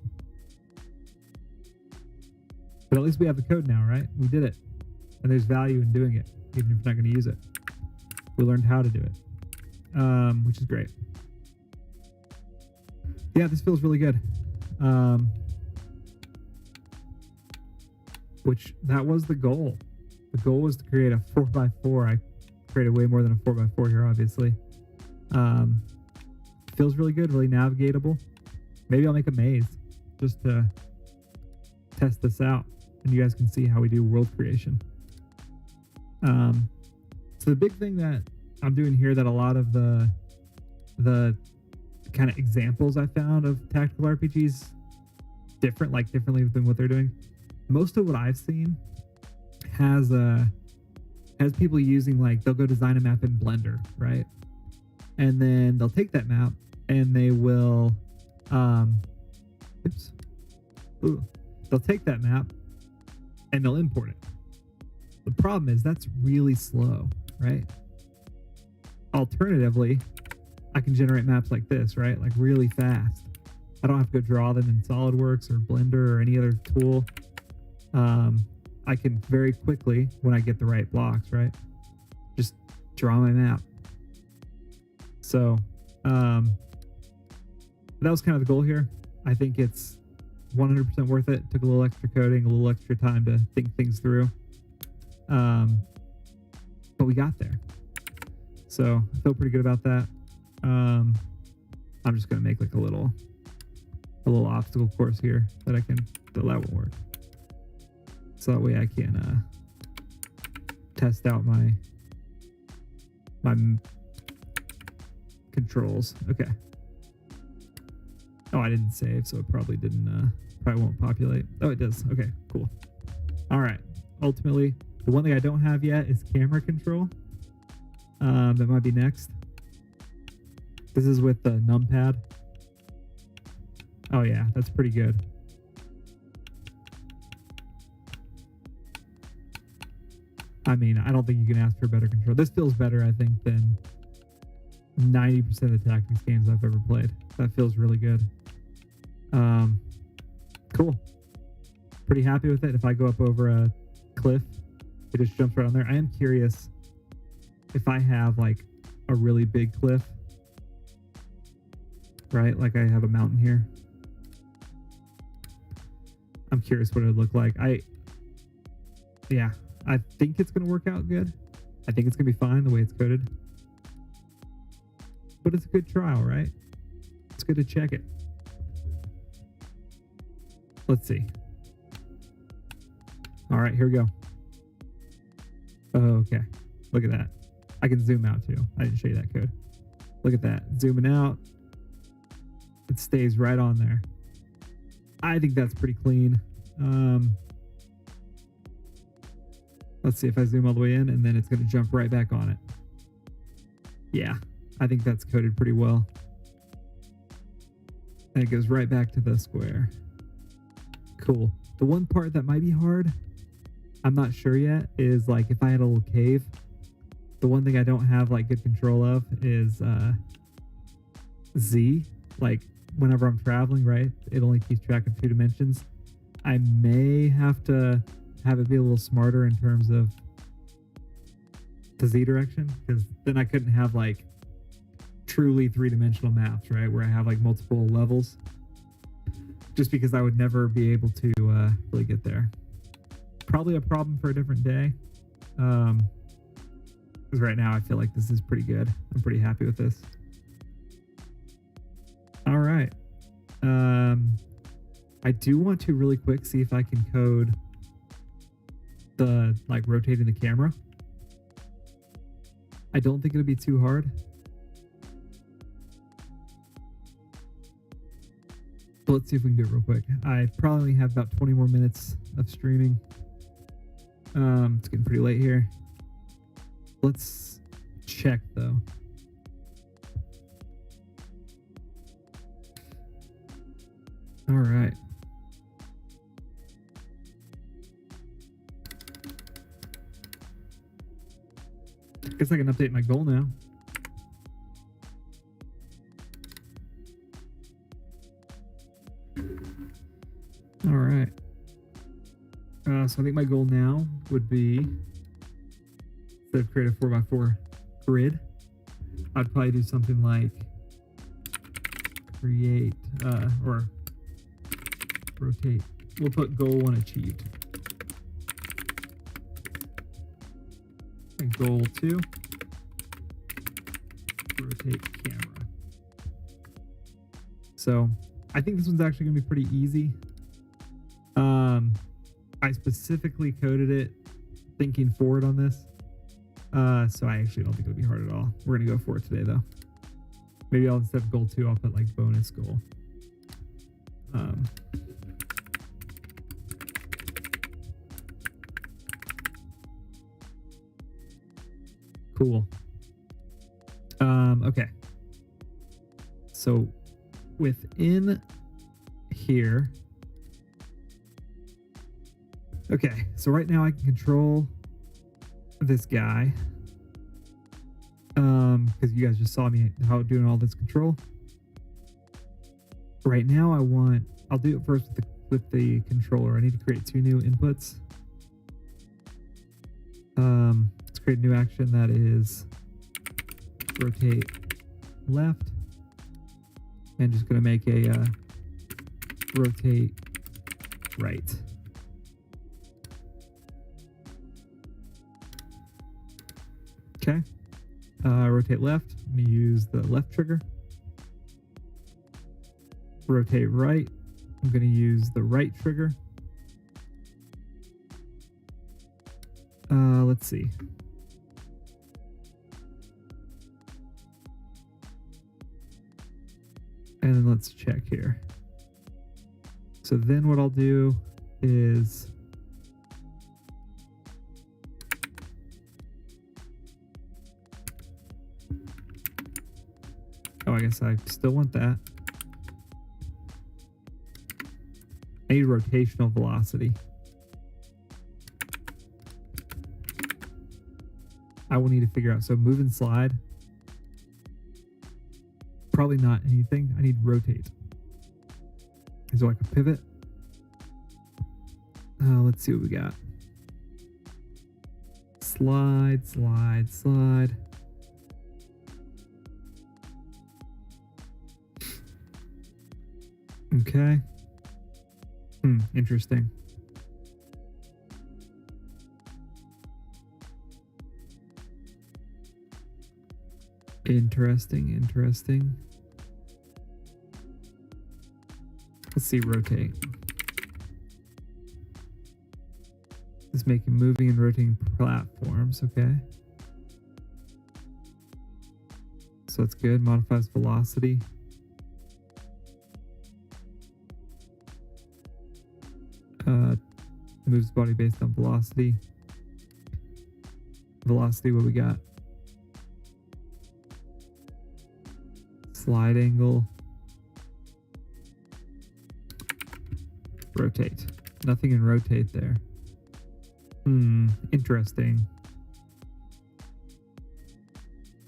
But at least we have the code now, right? We did it. And there's value in doing it, even if you're not going to use it. We learned how to do it, which is great. Yeah, this feels really good. Which, that was the goal. The goal was to create a 4x4. I created way more than a 4x4 here, obviously. Feels really good, really navigatable. Maybe I'll make a maze just to test this out, and you guys can see how we do world creation. So the big thing that I'm doing here that a lot of the kind of examples I found of tactical RPGs differently than what they're doing. Most of what I've seen has people using, like, they'll go design a map in Blender, right? And then they'll take that map and they will they'll take that map and they'll import it. The problem is that's really slow, right? Alternatively, I can generate maps like this, right? Like really fast. I don't have to go draw them in SolidWorks or Blender or any other tool. I can very quickly, when I get the right blocks, right, just draw my map. So that was kind of the goal here. I think it's 100% worth it. Took a little extra coding, a little extra time to think things through. But we got there. So I feel pretty good about that. I'm just going to make like a little obstacle course here that won't work. So that way I can test out my controls. Okay. Oh, I didn't save, so it probably won't populate. Oh, it does. Okay, cool. All right. Ultimately, the one thing I don't have yet is camera control. That might be next. This is with the numpad. Oh yeah, that's pretty good. I mean, I don't think you can ask for better control. This feels better, I think, than 90% of the tactics games I've ever played. That feels really good. Cool. Pretty happy with it. If I go up over a cliff, it just jumps right on there. I am curious if I have like a really big cliff, right? Like I have a mountain here. I'm curious what it would look like. I think it's going to work out good. I think it's going to be fine the way it's coded. But it's a good trial, right? It's good to check it. Let's see. All right, here we go. Oh, okay. Look at that. I can zoom out too. I didn't show you that code. Look at that. Zooming out. it stays right on there. I think that's pretty clean. Let's see if I zoom all the way in, and then it's going to jump right back on it. Yeah, I think that's coded pretty well. And it goes right back to the square. Cool. The one part that might be hard, I'm not sure yet, is like if I had a little cave. The one thing I don't have like good control of is Z. Like whenever I'm traveling, right, it only keeps track of 2 dimensions. I may have to have it be a little smarter in terms of the Z direction, because then I couldn't have like truly 3-dimensional maps, right, where I have like multiple levels, just because I would never be able to really get there. Probably a problem for a different day, because right now I feel like this is pretty good. I'm pretty happy with this. All right. I do want to really quick see if I can code the like rotating the camera. I don't think it'll be too hard. But let's see if we can do it real quick. I probably have about 20 more minutes of streaming. It's getting pretty late here. Let's check though. All right. Guess I can update my goal now. All right. So I think my goal now would be, instead of create a 4x4 grid, I'd probably do something like create or rotate. We'll put goal 1 achieved. And goal 2, rotate camera. So I think this one's actually gonna be pretty easy. I specifically coded it thinking forward on this. So I actually don't think it'll be hard at all. We're gonna go for it today though. Maybe I'll, instead of goal 2, I'll put like bonus goal. Cool. Okay. So within here. Okay, so right now I can control this guy. Because you guys just saw me how doing all this control. Right now I'll do it first with the controller. I need to create 2 new inputs. Let's create a new action that is rotate left, and just gonna make a rotate right. Okay. Rotate left. I'm gonna use the left trigger. Rotate right. I'm gonna use the right trigger. Let's see. And then let's check here. So then what I'll do is I guess I still want that. I need rotational velocity. I will need to figure out. So move and slide. Probably not anything. I need rotate. So I can pivot. Let's see what we got. Slide, slide, slide. Okay. Interesting. Interesting. Let's see, rotate. It's making moving and rotating platforms, okay. So that's good. Modifies velocity. Moves the body based on velocity. Velocity, what we got? Slide angle. Rotate. Nothing in rotate there. Interesting.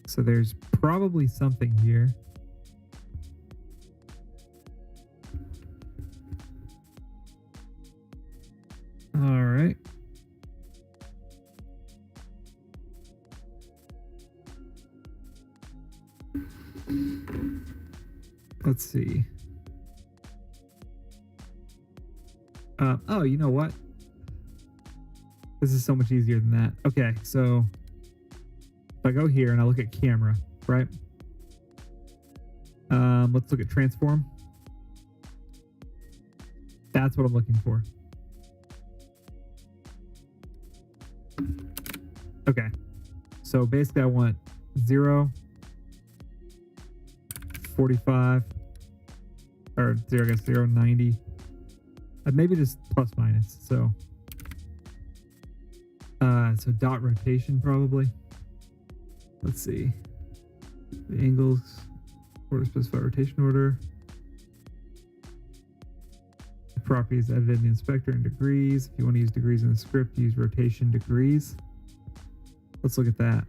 So there's probably something here. All right. Let's see. Oh, you know what? This is so much easier than that. Okay, so if I go here and I look at camera, right? Let's look at transform. That's what I'm looking for. Okay, so basically I want 0, 45, or 0, I guess 0, 90. Maybe just plus minus. So dot rotation probably. Let's see. The angles, order specified rotation order. The properties edited in the inspector in degrees. If you want to use degrees in the script, use rotation degrees. Let's look at that.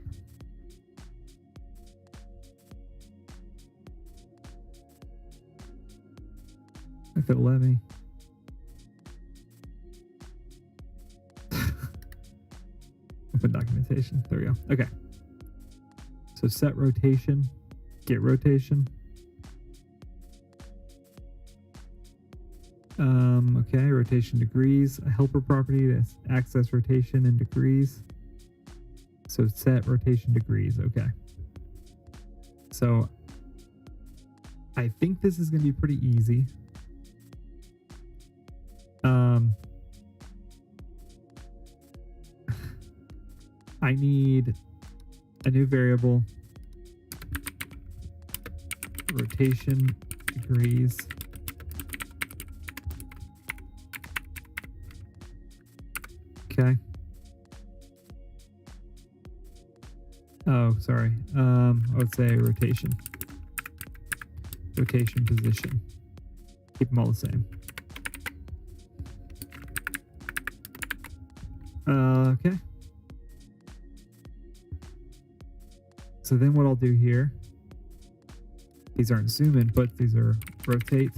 If it'll let me. Open documentation. There we go. Okay. So set rotation, get rotation. Okay, rotation degrees. A helper property to access rotation in degrees. So set rotation degrees. Okay. So I think this is going to be pretty easy. I need a new variable, rotation degrees. Okay. Oh, sorry. I would say rotation position. Keep them all the same. Okay. So then what I'll do here, these aren't zoom inputs, these are rotate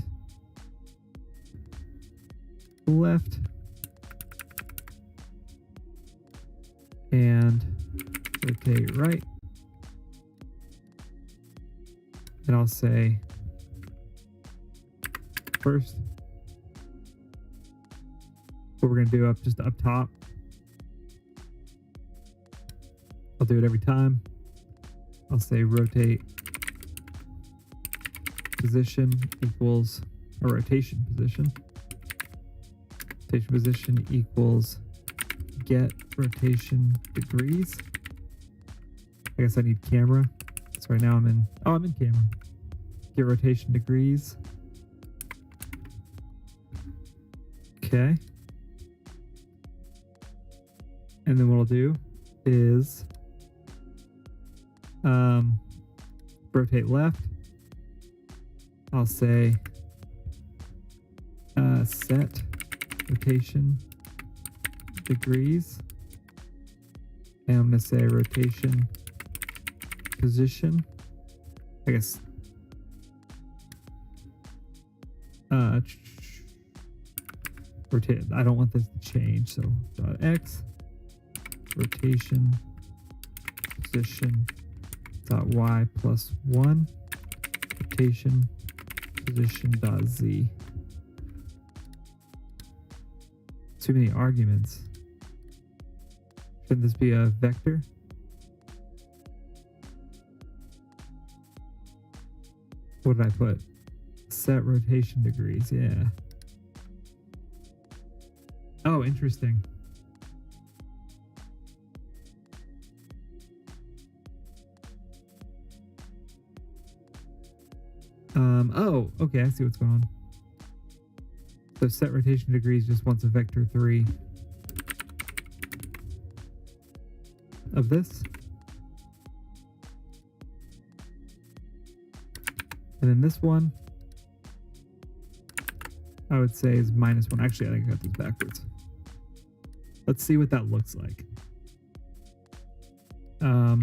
left and rotate right. And I'll say first, what we're going to do just up top. I'll do it every time. I'll say rotate position equals a rotation position. Rotation position equals get rotation degrees. I guess I need camera. So right now I'm in camera. Get rotation degrees. Okay. And then what I'll do is rotate left. I'll say set rotation degrees. And I'm going to say rotation position. I guess rotate. I don't want this to change, so dot x rotation position dot y plus 1 rotation position dot z. Too many arguments. Shouldn't this be a vector? What did I put? Set rotation degrees, yeah. Oh, interesting. Oh, okay, I see what's going on. So set rotation degrees just wants a vector 3 of this. And then this one, I would say is -1. Actually, I think I got this backwards. Let's see what that looks like. I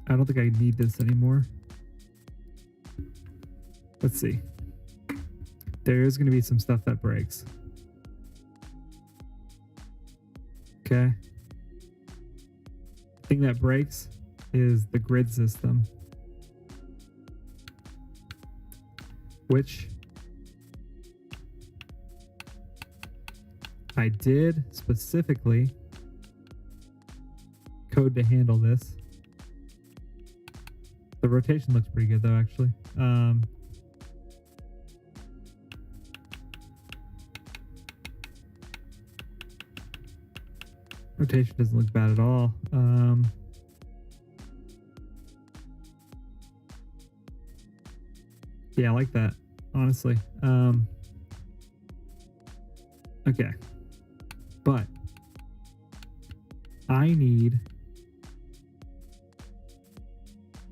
don't think I need this anymore. Let's see. There is going to be some stuff that breaks. Okay. The thing that breaks is the grid system, which I did specifically code to handle this. The rotation looks pretty good though, actually. Rotation doesn't look bad at all. Yeah, I like that, honestly. Okay. But I need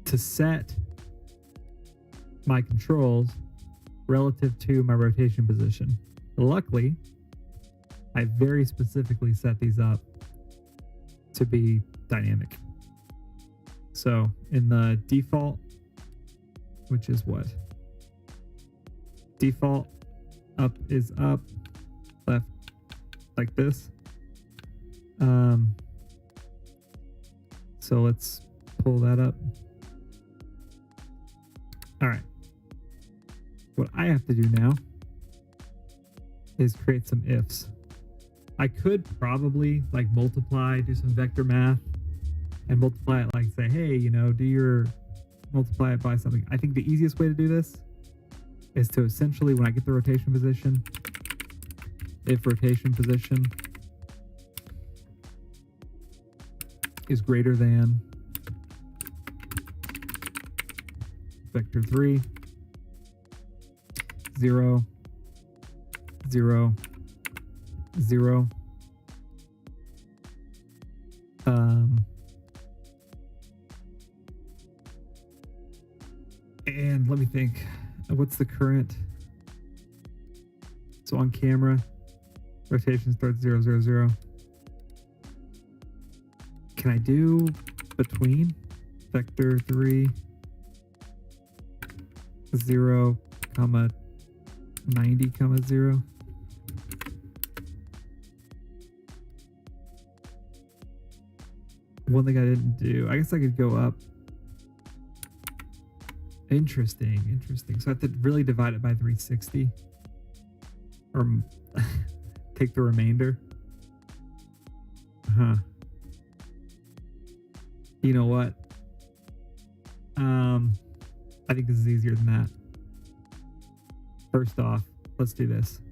to set my controls relative to my rotation position. Luckily, I very specifically set these up to be dynamic. So in the default, which is what? Default up is up, left like this. So let's pull that up. All right. What I have to do now is create some ifs. I could probably like multiply, do some vector math and multiply it, like say, hey, you know, multiply it by something. I think the easiest way to do this is to essentially, when I get the rotation position, if rotation position is greater than vector 3, 0, 0, 0. And let me think, what's the current? So on camera, rotation starts 0, 0, 0. Can I do between vector 3, 0, comma 90, comma 0? One thing I didn't do, I guess I could go up. Interesting. So I have to really divide it by 360 or take the remainder. You know what? I think this is easier than that. First off, let's do this.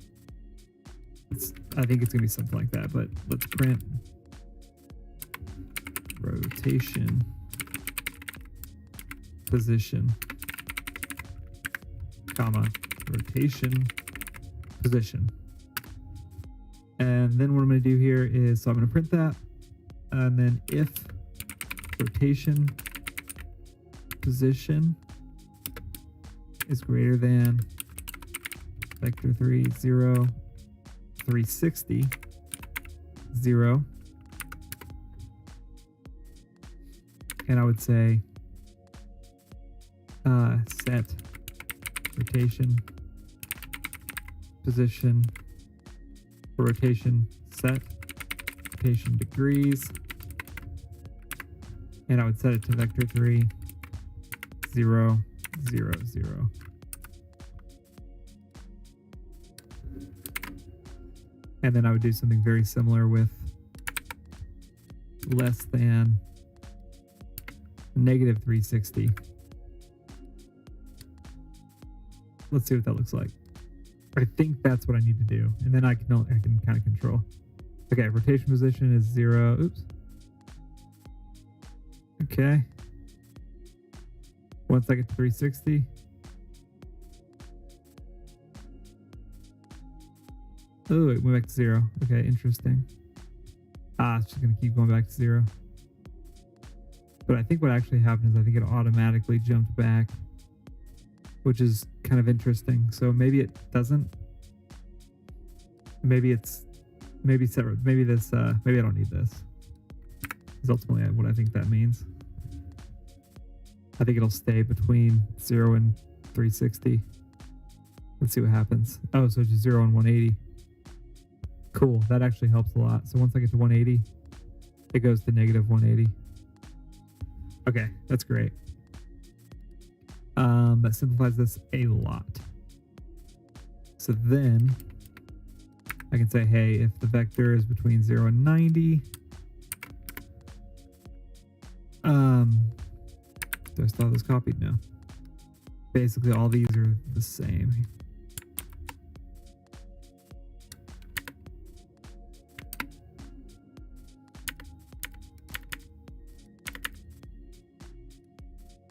I think it's gonna be something like that, but let's print rotation position, comma, rotation position. And then what I'm going to do here is, so I'm going to print that, and then if rotation position is greater than vector 3, 0, 360, 0, and I would say set rotation position for rotation set rotation degrees, and I would set it to vector 3, 0, 0, 0. And then I would do something very similar with less than negative 360. Let's see what that looks like. I think that's what I need to do, and then I can kind of control. Okay, rotation position is 0. Oops. Okay. Once I get to 360, Oh, it went back to 0. Okay, interesting. It's just going to keep going back to 0. But I think what actually happened is I think it automatically jumped back, which is kind of interesting. So maybe it doesn't. Maybe it's separate. Maybe this. Maybe I don't need this. Is ultimately what I think that means. I think it'll stay between 0 and 360. Let's see what happens. Oh, so just 0 and 180. Cool. That actually helps a lot. So once I get to 180, it goes to negative 180. Okay, that's great. That simplifies this a lot. So then I can say, hey, if the vector is between 0 and 90, do I still have this copied? No. Basically, all these are the same.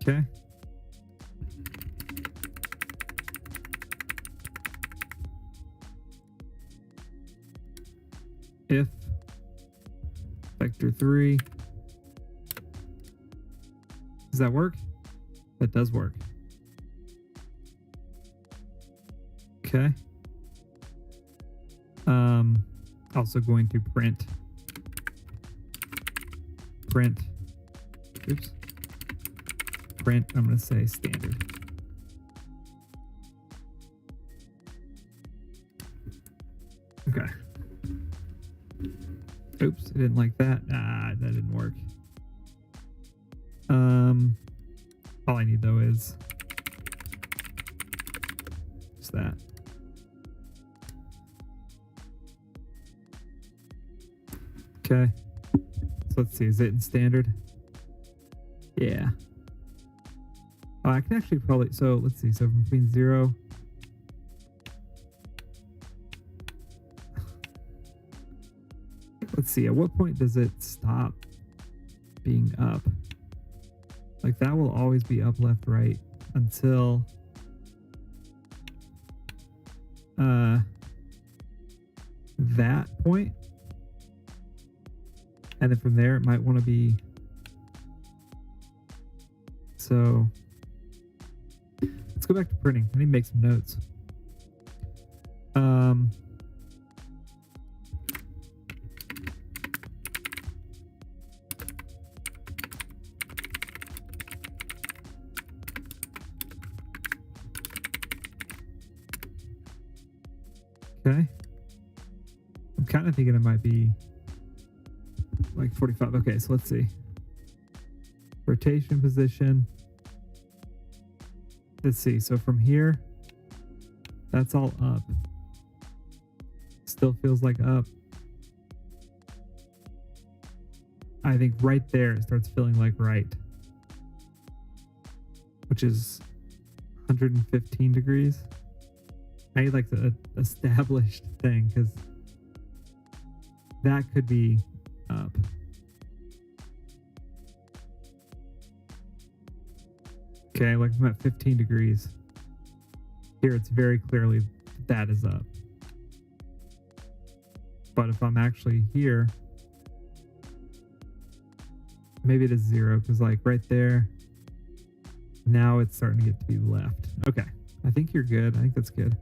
Okay. If vector 3, does that work? That does work. Okay. Also going to print. Oops. Print, I'm going to say standard. Okay. Oops, I didn't like that. That didn't work. All I need though is just that. Okay. So let's see, is it in standard? Yeah. Oh, I can actually probably, so let's see, so from between 0. Let's see, at what point does it stop being up? Like that will always be up, left, right until that point. And then from there, it might want to be, so let's go back to printing. I need to make some notes. Okay. I'm kind of thinking it might be like 45. Okay, so let's see. Rotation position. Let's see. So from here, that's all up. Still feels like up. I think right there it starts feeling like right, which is 115 degrees. I need like the established thing because that could be up. Okay, like I'm at 15 degrees. Here it's very clearly that is up. But if I'm actually here, maybe it is 0 because like right there, now it's starting to get to be left. Okay, I think you're good. I think that's good.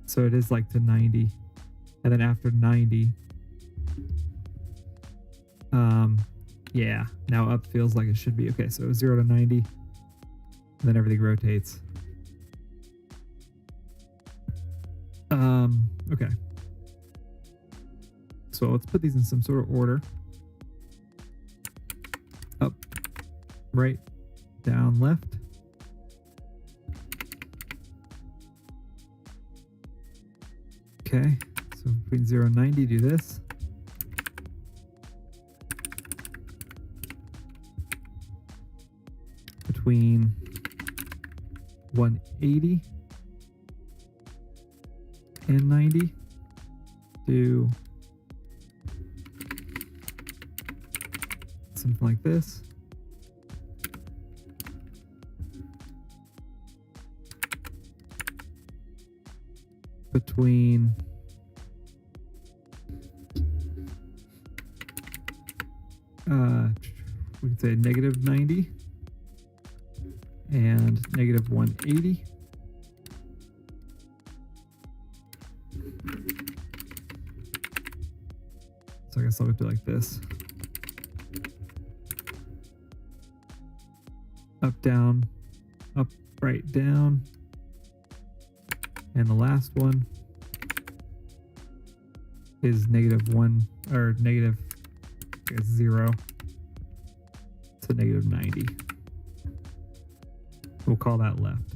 So it is like to 90. And then after 90, yeah, now up feels like it should be. Okay, so 0 to 90, and then everything rotates. Okay. So let's put these in some sort of order. Up, right, down, left. Okay, so between 0 and 90, do this. Between 180 and 90, do something like this. Between We could say negative 90 and negative 180. So I guess I'll do it like this. Up, down, up, right, down. And the last one is negative 1 or negative 0 to negative 90. We'll call that left.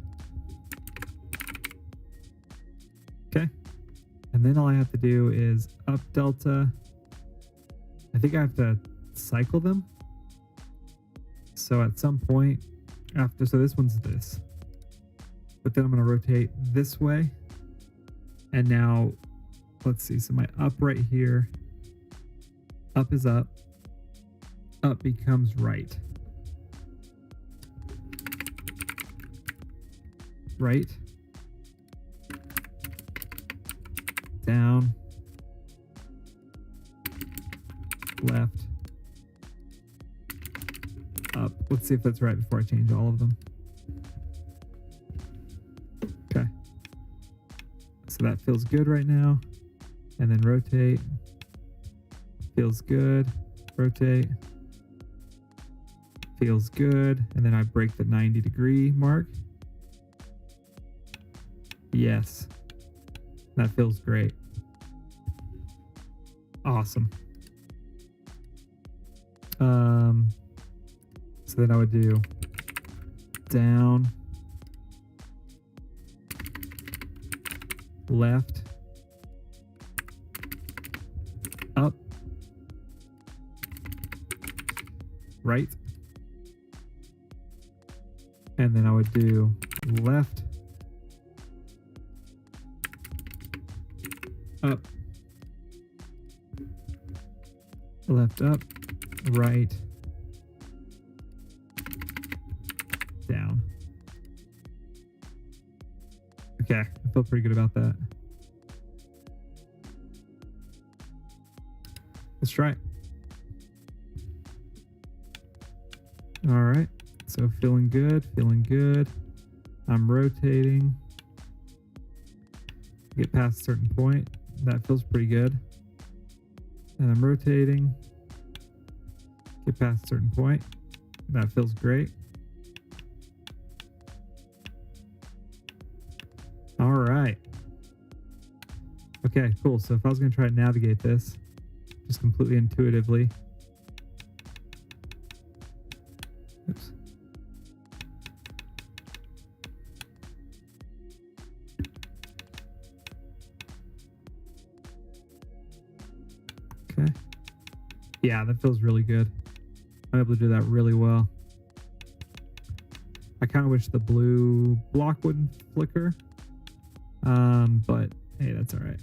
Okay. And then all I have to do is up delta. I think I have to cycle them. So at some point after, so this one's this. But then I'm going to rotate this way. And now, let's see. So my up right here, up is up. Up becomes right. Right. Down. Left. Up. Let's see if that's right before I change all of them. Okay. So that feels good right now. And then rotate. Feels good. Rotate. Feels good. And then I break the 90-degree mark. Yes. That feels great. Awesome. So then I would do down, left, up, right, and then I would do left, up, left, up, right, down. Okay, I feel pretty good about that. Let's try it. All right, so feeling good, feeling good. I'm rotating. Get past a certain point. That feels pretty good. And I'm rotating. Get past a certain point. That feels great. All right. Okay, cool. So if I was going to try to navigate this just completely intuitively. Oops. Okay. Yeah, that feels really good. I'm able to do that really well. I kind of wish the blue block wouldn't flicker. But hey, that's all right.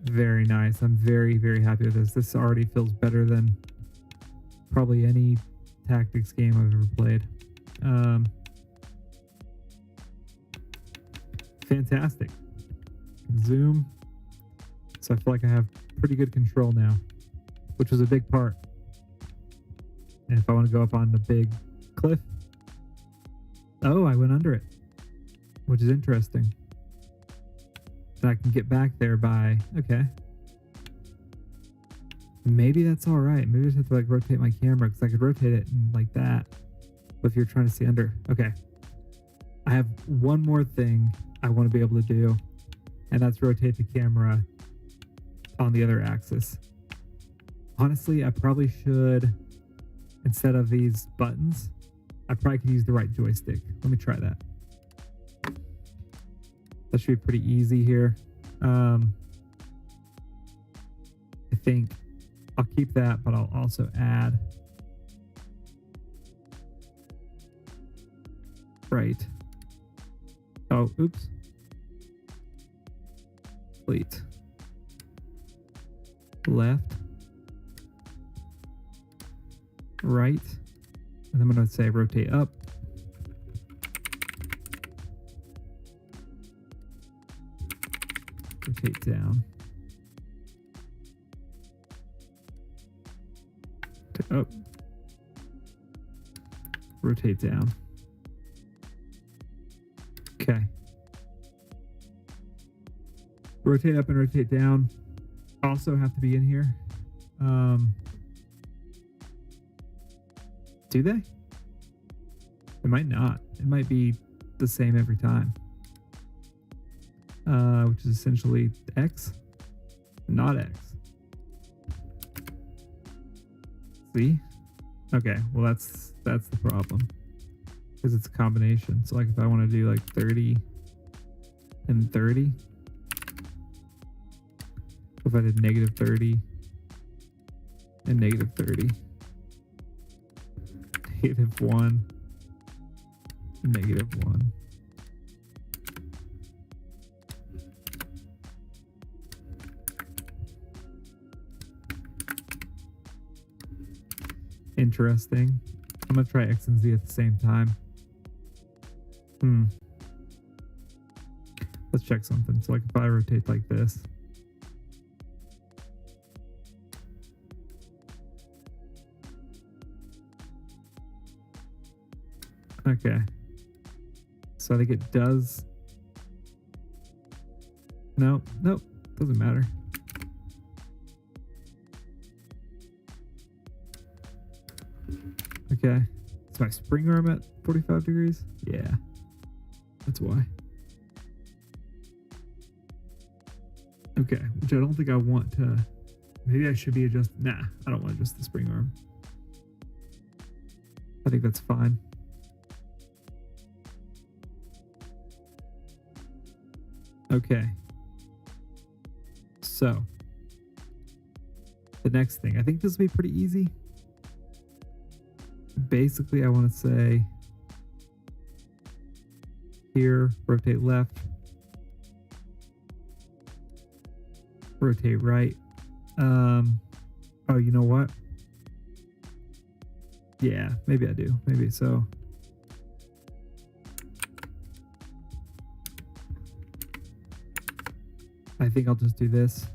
Very nice. I'm very, very happy with this. This already feels better than probably any tactics game I've ever played. Fantastic. Zoom. So I feel like I have pretty good control now, which was a big part. And if I want to go up on the big cliff, oh, I went under it, which is interesting. So I can get back there by, okay. Maybe that's all right. Maybe I just have to like rotate my camera because I could rotate it like that. But if you're trying to see under, okay. I have one more thing I want to be able to do, and that's rotate the camera on the other axis. Honestly, I probably should, instead of these buttons, I probably could use the right joystick. Let me try that. That should be pretty easy here. I think I'll keep that, but I'll also add right. Oh, oops. Wait. Left. Right. And I'm going to say rotate up. Rotate down. up. Rotate down. Okay. Rotate up and rotate down also have to be in here. Do they? It might not. It might be the same every time. Which is essentially X, not X. See? Okay, well that's the problem. Because it's a combination. So like if I want to do like 30 and 30. If I did negative 30 and negative 30. Negative 1 and negative 1. Interesting. I'm gonna try X and Z at the same time. Let's check something. So like if I rotate like this. Okay. So I think it does. No, nope, doesn't matter. Okay. Is my spring arm at 45 degrees? Yeah. That's why. Okay, which I don't think I want to. Maybe I should be adjusting. Nah, I don't want to adjust the spring arm. I think that's fine. Okay. So, the next thing. I think this will be pretty easy. Basically, I want to say here, rotate left, rotate right. Oh, you know what? Yeah, maybe I do. Maybe so. I think I'll just do this.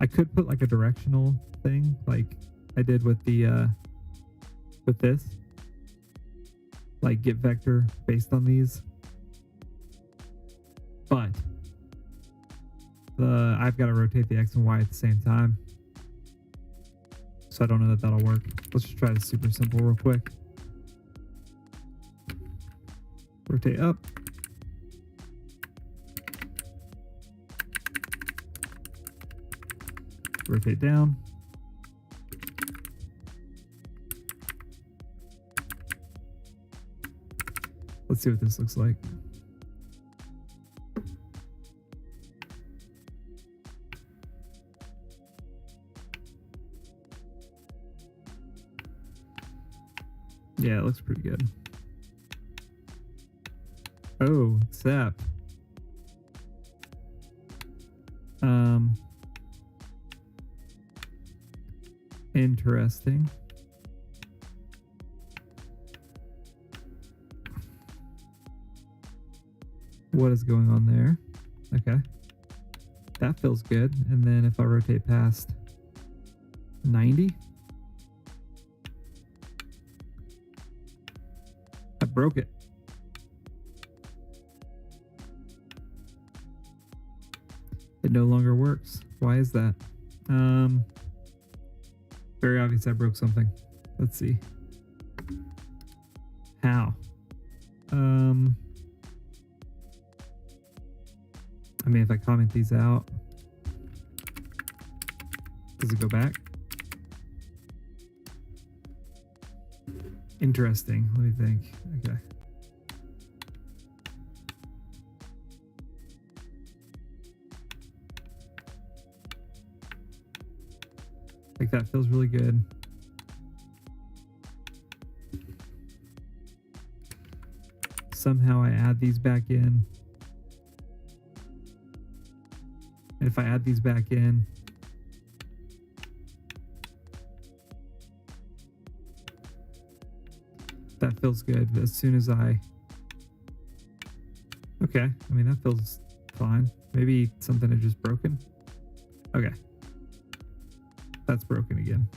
I could put like a directional thing like I did with the with this. Like get vector based on these. But I've got to rotate the X and Y at the same time. So I don't know that that'll work. Let's just try this super simple real quick. Rotate up. Rotate down. Let's see what this looks like. Yeah, it looks pretty good. Oh, except interesting. What is going on there? Okay. That feels good. And then if I rotate past 90, I broke it. It no longer works. Why is that? Very obvious I broke something. Let's see. How? I mean, if I comment these out, does it go back? Interesting. Let me think. Okay. Like that feels really good. Somehow I add these back in. And if I add these back in, that feels good. But as soon as I, okay, I mean, that feels fine. Maybe something had just broken. Okay. That's broken again.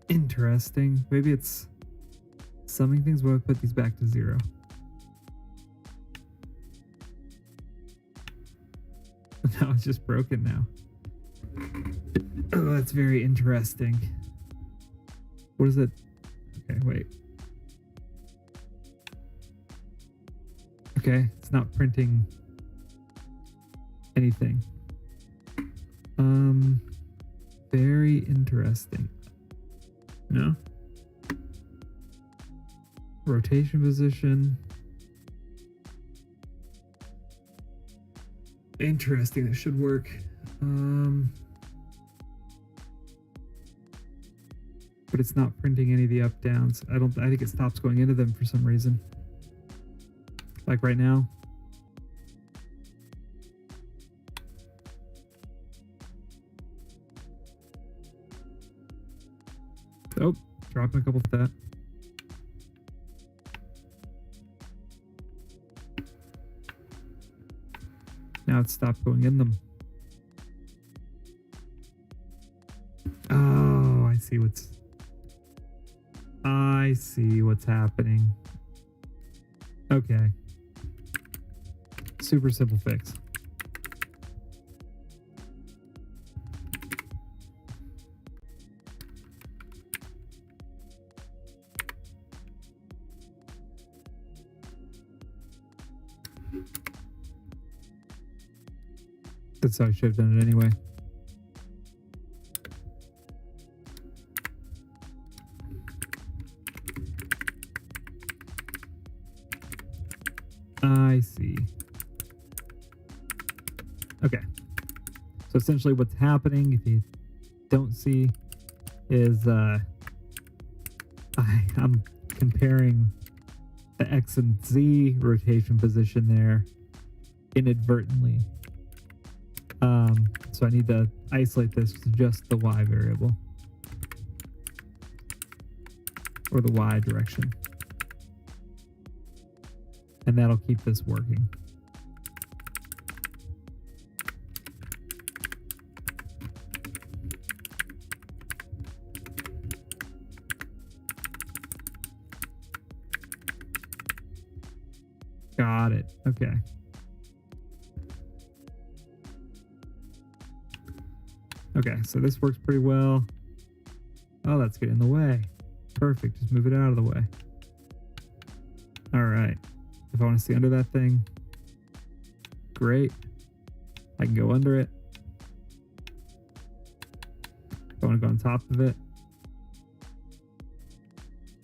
Interesting. Maybe it's summing things when I put these back to 0. Now it's just broken now. Oh, that's very interesting. What is it? Okay, wait. Okay, it's not printing anything. Very interesting. No? Rotation position. Interesting, that should work. But it's not printing any of the up downs. I think it stops going into them for some reason. Like right now. Oh, dropping a couple of that. Now it's stopped going in them. Oh, I see what's happening. Okay. Super simple fix. That's how I should have done it anyway. I see. Okay. So essentially what's happening, if you don't see, is I'm comparing the X and Z rotation position there inadvertently. So I need to isolate this to just the Y variable. Or the Y direction. And that'll keep this working. Got it. Okay. Okay, so this works pretty well. Oh, that's getting in the way. Perfect. Just move it out of the way. All right. If I want to see under that thing, great. I can go under it. If I want to go on top of it,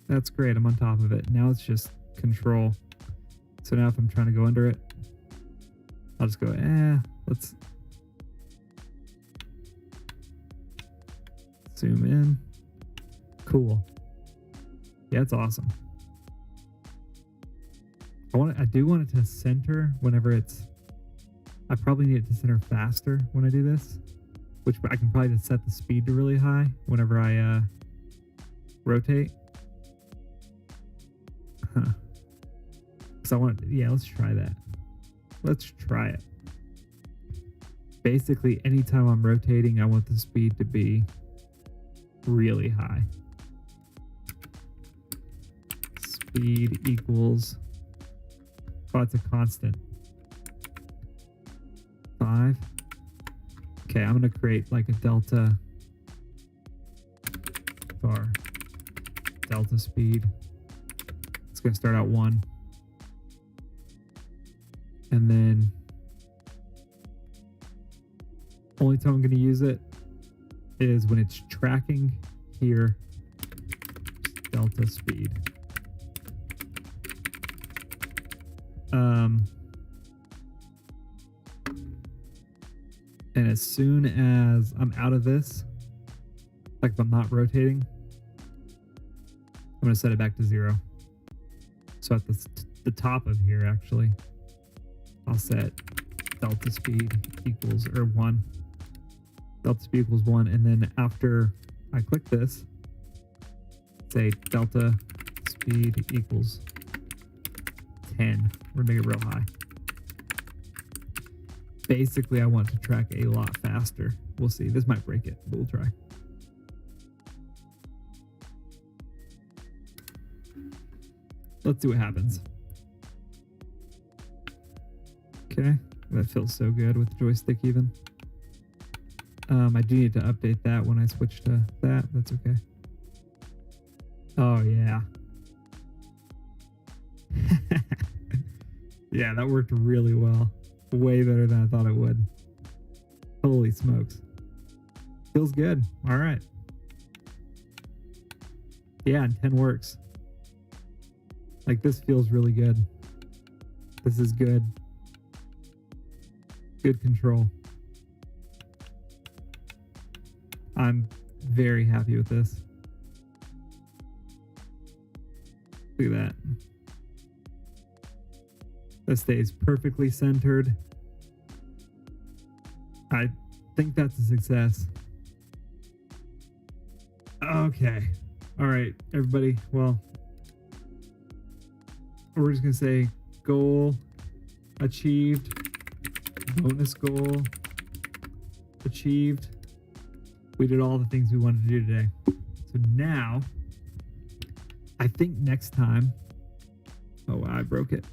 that's great. I'm on top of it. Now it's just control. So now if I'm trying to go under it, I'll just go, let's zoom in. Cool. Yeah, it's awesome. I do want it to center whenever I probably need it to center faster when I do this, which I can probably just set the speed to really high whenever I rotate. So let's try that. Let's try it. Basically, anytime I'm rotating, I want the speed to be really high. Speed equals, it's a constant. 5. Okay, I'm gonna create like a delta var. Delta speed. It's gonna start out 1. And then only time I'm gonna use it is when it's tracking here. Delta speed. And as soon as I'm out of this, like if I'm not rotating, I'm going to set it back to 0. So at the top of here, actually, I'll set delta speed equals, or 1. Delta speed equals 1. And then after I click this, say delta speed equals 10. We're going to make it real high. Basically, I want to track a lot faster. We'll see. This might break it, but we'll try. let's see what happens. Okay, that feels so good with the joystick even. I do need to update that when I switch to that. That's okay. Oh, yeah. Yeah, that worked really well. Way better than I thought it would. Holy smokes. Feels good. All right. Yeah, and 10 works. Like, this feels really good. This is good. Good control. I'm very happy with this. Look at that. That stays perfectly centered. I think that's a success. Okay. All right, everybody. Well, we're just going to say goal achieved. Bonus goal achieved. We did all the things we wanted to do today. So now, I think next time... Oh, I broke it.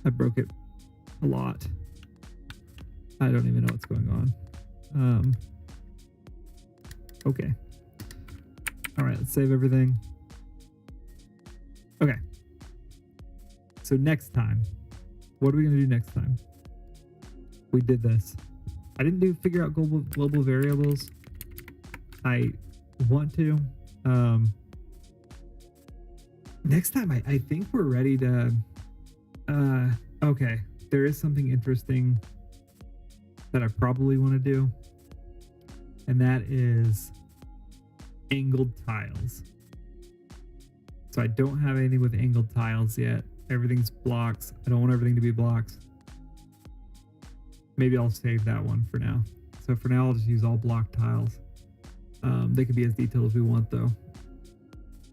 I broke it a lot. I don't even know what's going on. Okay. All right, let's save everything. Okay. So next time, what are we going to do next time? We did this. I didn't figure out global variables. I want to. Next time, I think we're ready to... okay, there is something interesting that I probably want to do, and that is angled tiles. So I don't have anything with angled tiles yet. Everything's blocks. I don't want everything to be blocks. Maybe I'll save that one for now. So for now, I'll just use all block tiles. They can be as detailed as we want, though.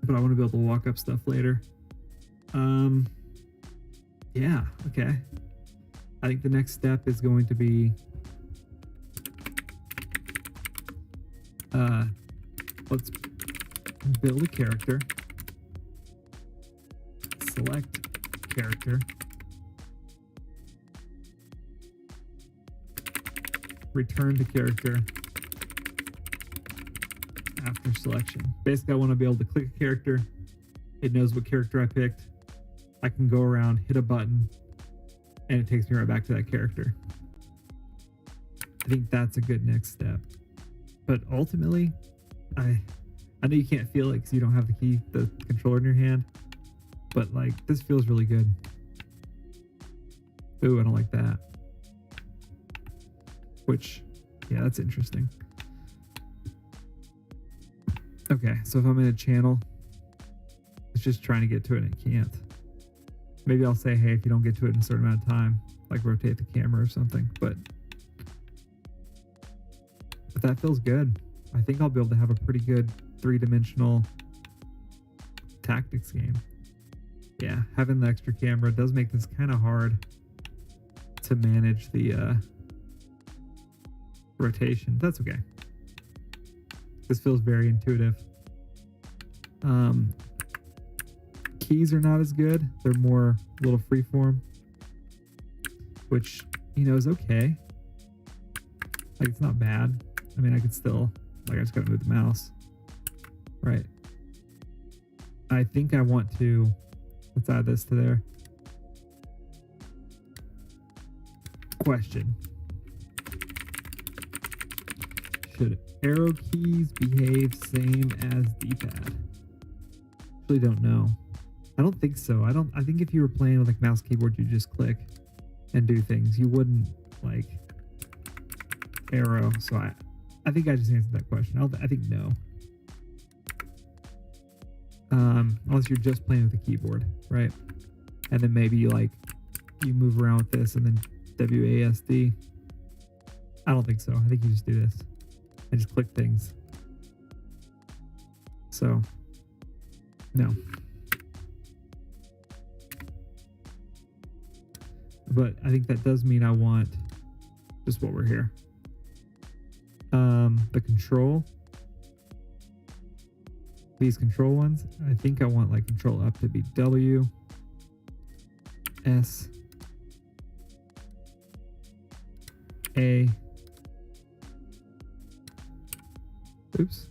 But I want to be able to walk up stuff later. Yeah, okay. I think the next step is going to be let's build a character. Select character. Return to character after selection. Basically, I want to be able to click a character. It knows what character I picked. I can go around, hit a button, and it takes me right back to that character. I think that's a good next step. But ultimately, I know you can't feel it because you don't have the controller in your hand, but like, this feels really good. Ooh, I don't like that. Which, yeah, that's interesting. Okay, so if I'm in a channel, it's just trying to get to it and it can't. Maybe I'll say, hey, if you don't get to it in a certain amount of time, like rotate the camera or something, but that feels good. I think I'll be able to have a pretty good 3-dimensional tactics game. Yeah, having the extra camera does make this kind of hard to manage the rotation. That's okay. This feels very intuitive. Keys are not as good. They're more a little freeform, which, you know, is okay. Like, it's not bad. I mean, I could still, like, I just gotta move the mouse. Right. I think I want to, let's add this to there. Question. Should arrow keys behave same as D-pad? Actually don't know. I don't think so. I think if you were playing with like mouse keyboard, you just click and do things. You wouldn't like arrow. So I think I just answered that question. I think no. Unless you're just playing with the keyboard, right? And then maybe you move around with this and then WASD. I don't think so. I think you just do this and just click things. So, no. But I think that does mean I want just what we're here. The control. these control ones. I think I want like control up to be W, S, A, oops,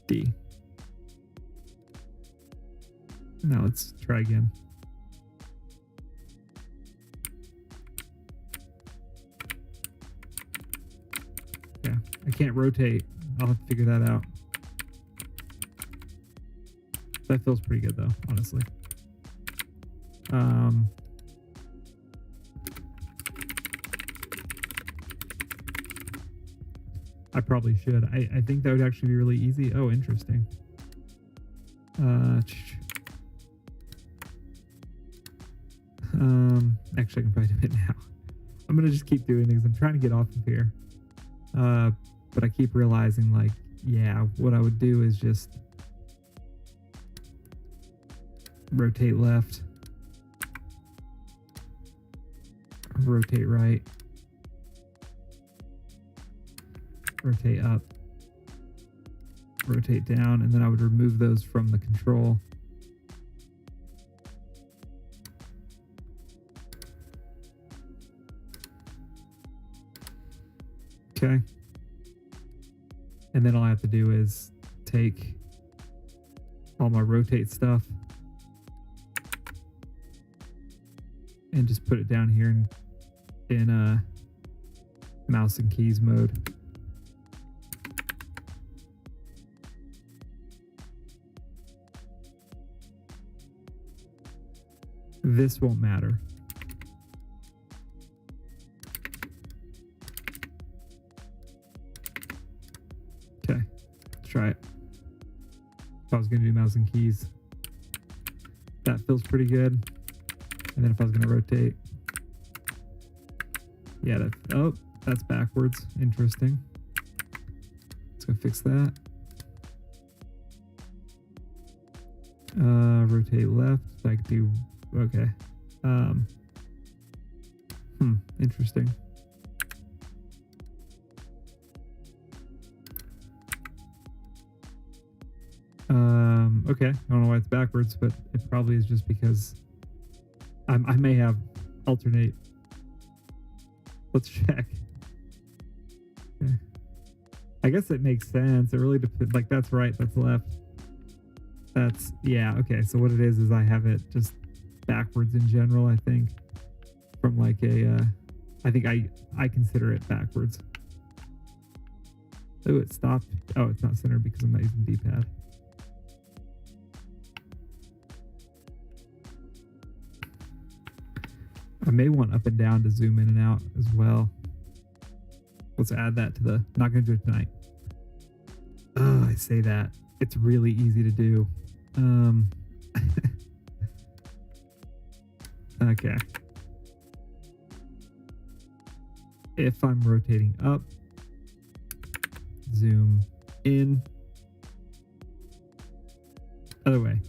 D. Now let's try again. Yeah, I can't rotate. I'll have to figure that out. That feels pretty good though, honestly. I probably should. I think that would actually be really easy. Oh, interesting. Actually, I can probably do it now. I'm gonna just keep doing things. I'm trying to get off of here. But I keep realizing, like, yeah, what I would do is just rotate left, rotate right, rotate up, rotate down, and then I would remove those from the control. Okay. And then all I have to do is take all my rotate stuff and just put it down here in mouse and keys mode. This won't matter. Okay, let's try it. If I was going to do mouse and keys, that feels pretty good. And then if I was going to rotate, yeah, that's backwards. Interesting. Let's go fix that. Rotate left. I could do, okay. Interesting. Okay, I don't know why it's backwards, but it probably is just because I may have alternate. Let's check. Okay. I guess it makes sense. It really depends. Like, that's right, that's left. That's, yeah, okay. So what it is I have it just backwards in general, I think. From like a, I think I consider it backwards. Oh, it stopped. Oh, it's not centered because I'm not using D-pad. I may want up and down to zoom in and out as well. Let's add that to the, not going to do it tonight. Oh, I say that. It's really easy to do. Okay. If I'm rotating up, zoom in. Other way.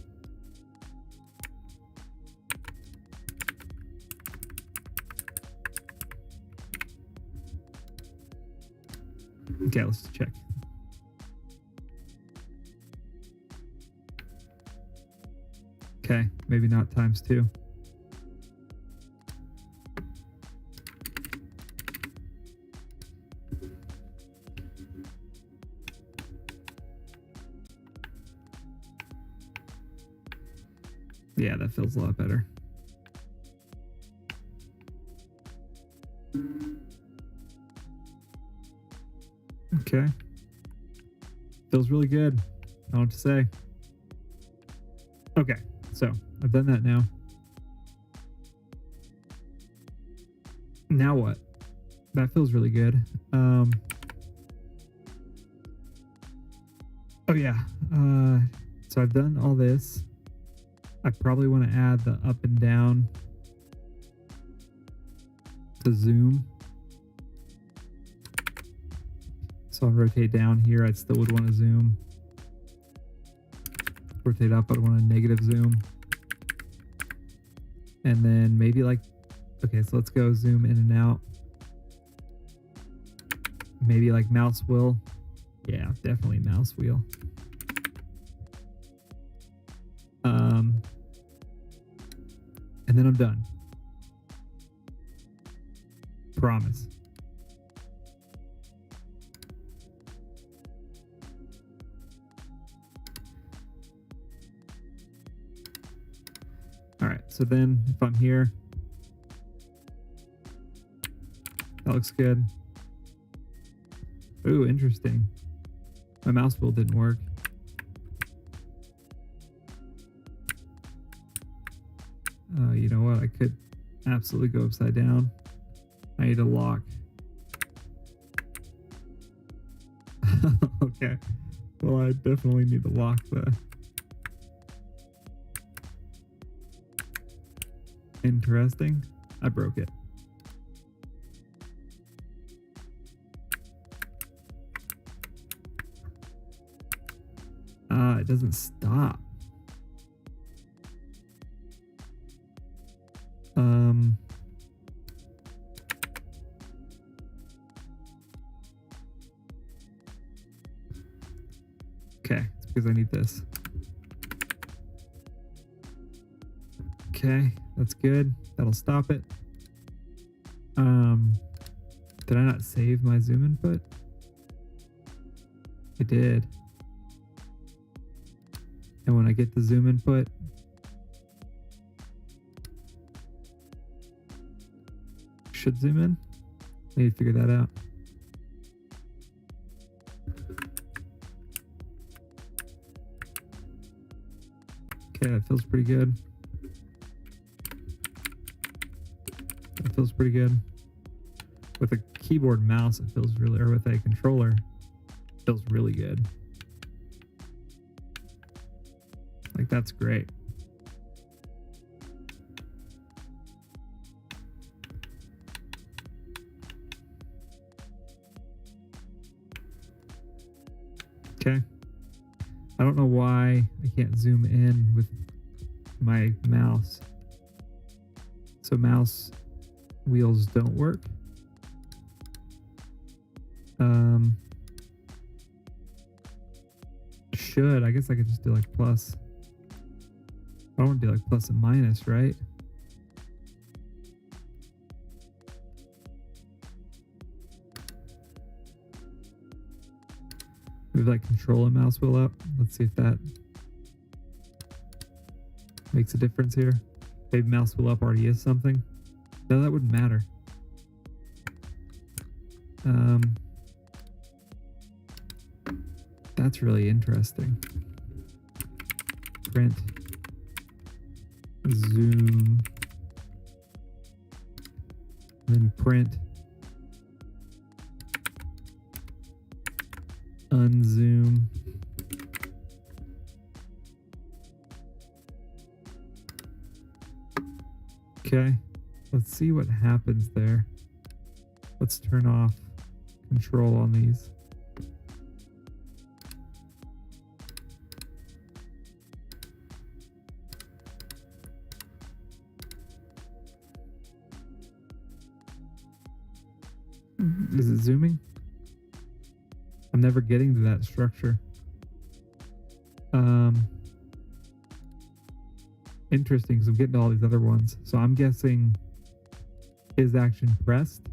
Okay, let's check. Okay, maybe not times 2. Yeah, that feels a lot better. Okay. Feels really good. I don't know what to say. Okay, so I've done that now. Now what? That feels really good. Oh yeah. So I've done all this. I probably want to add the up and down to zoom. So I'll rotate down here. I still would want to zoom. Rotate up, I'd want a negative zoom. And then maybe like, okay, so let's go zoom in and out. Maybe like mouse wheel Yeah, definitely mouse wheel. And then I'm done. Promise. All right, so then if I'm here, that looks good. Ooh, interesting. My mouse wheel didn't work. You know what? I could absolutely go upside down. I need a lock. Okay. Well, I definitely need to lock the... Interesting. I broke it. It doesn't stop. Okay, it's because I need this. Okay, that's good. That'll stop it. Did I not save my zoom input? I did. And when I get the zoom input, should zoom in. I need to figure that out. Okay, that feels pretty good. That feels pretty good. With a keyboard and mouse, it feels really, or with a controller, it feels really good. Like, that's great. Okay. I don't know why I can't zoom in with my mouse. So mouse wheels don't work. Should. I guess I could just do like plus. I don't want to do like plus and minus, right? Move like control and mouse wheel up. Let's see if that makes a difference here. Maybe mouse wheel up already is something. No, that wouldn't matter. That's really interesting. Print. Zoom. Then print. Unzoom. Okay, let's see what happens there. Let's turn off control on these. Is it zooming? I'm never getting to that structure. Interesting, because I'm getting to all these other ones. So I'm guessing is action pressed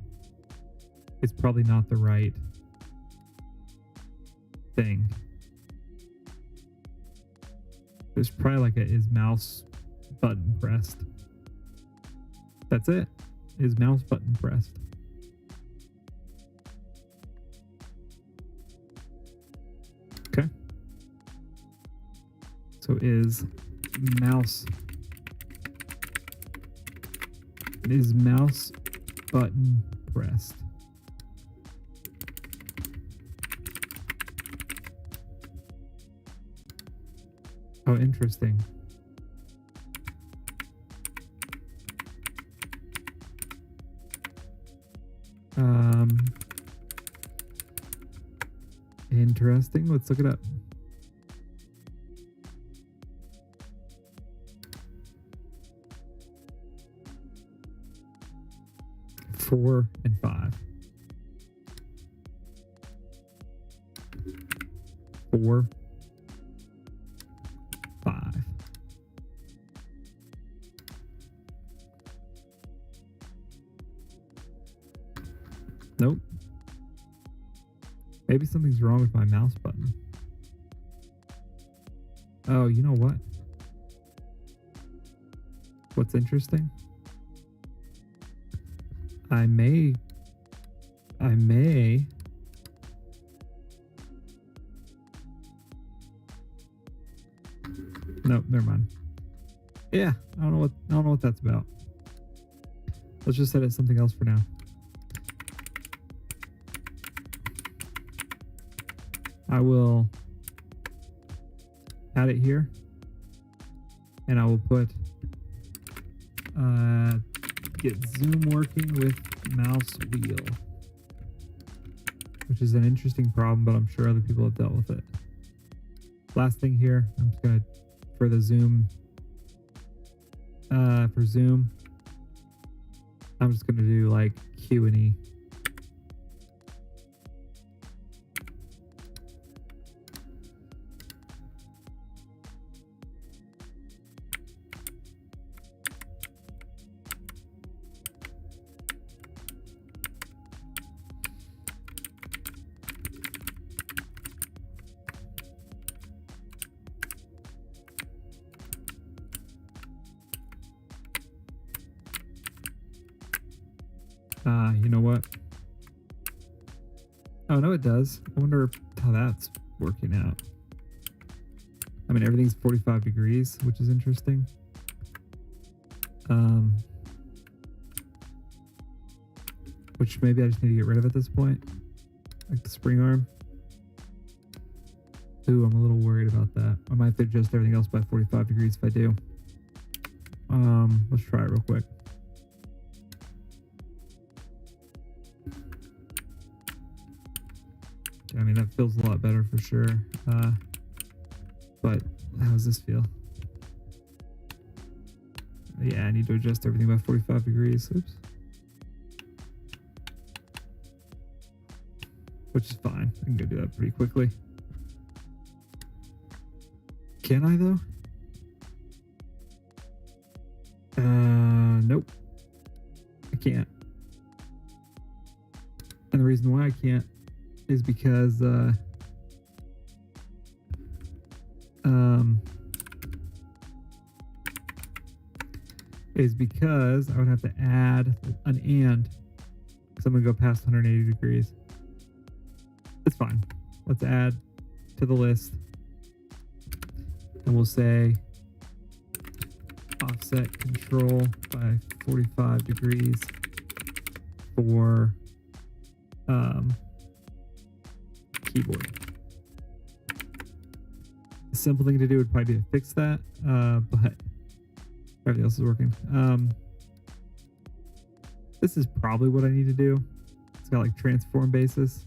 is probably not the right thing. There's probably like a is mouse button pressed. That's it. Is mouse button pressed. Okay. So is mouse button pressed? Oh, interesting. Interesting. Let's look it up. Four and 5. 4, 5. Nope. Maybe something's wrong with my mouse button. Oh, you know what? What's interesting? I may. Nope, never mind. Yeah, I don't know what that's about. Let's just set it something else for now. I will add it here, and I will put get zoom working with mouse wheel, which is an interesting problem, but I'm sure other people have dealt with it. Last thing here, I'm just gonna, for the zoom, for zoom, I'm just gonna do like Q and E. You know what? Oh, no, it does. I wonder how that's working out. I mean, everything's 45 degrees, which is interesting. Which maybe I just need to get rid of at this point. Like the spring arm. Ooh, I'm a little worried about that. I might have to adjust everything else by 45 degrees if I do. Let's try it real quick. I mean, that feels a lot better for sure. But how does this feel? Yeah, I need to adjust everything by 45 degrees. Oops. Which is fine. I can go do that pretty quickly. Can I though? Nope. I can't. And the reason why I can't is because I would have to add an and, because I'm gonna go past 180 degrees. It's fine. Let's add to the list, and we'll say offset control by 45 degrees for keyboard. A simple thing to do would probably be to fix that, but everything else is working. This is probably what I need to do. It's got like transform basis.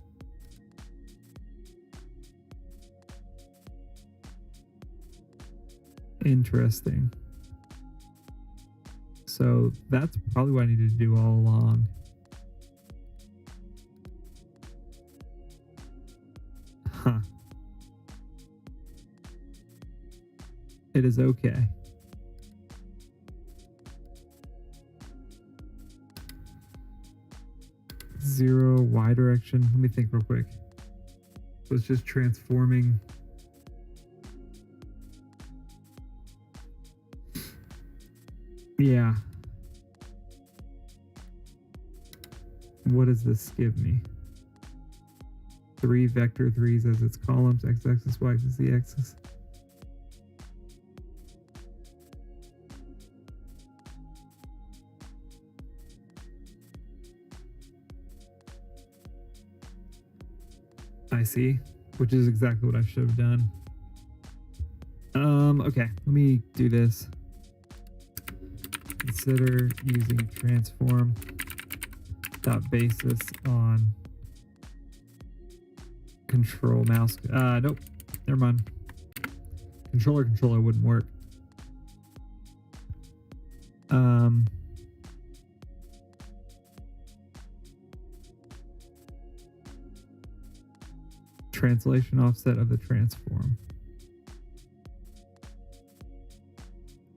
Interesting. So that's probably what I needed to do all along. Huh. It is okay. Zero Y direction. Let me think real quick. So it's just transforming. Yeah. What does this give me? 3 vector 3s as its columns, x-axis, y-axis, z-axis. I see, which is exactly what I should have done. Okay, let me do this. Consider using transform dot basis on control mouse. Nope, never mind. Controller wouldn't work. Translation offset of the transform.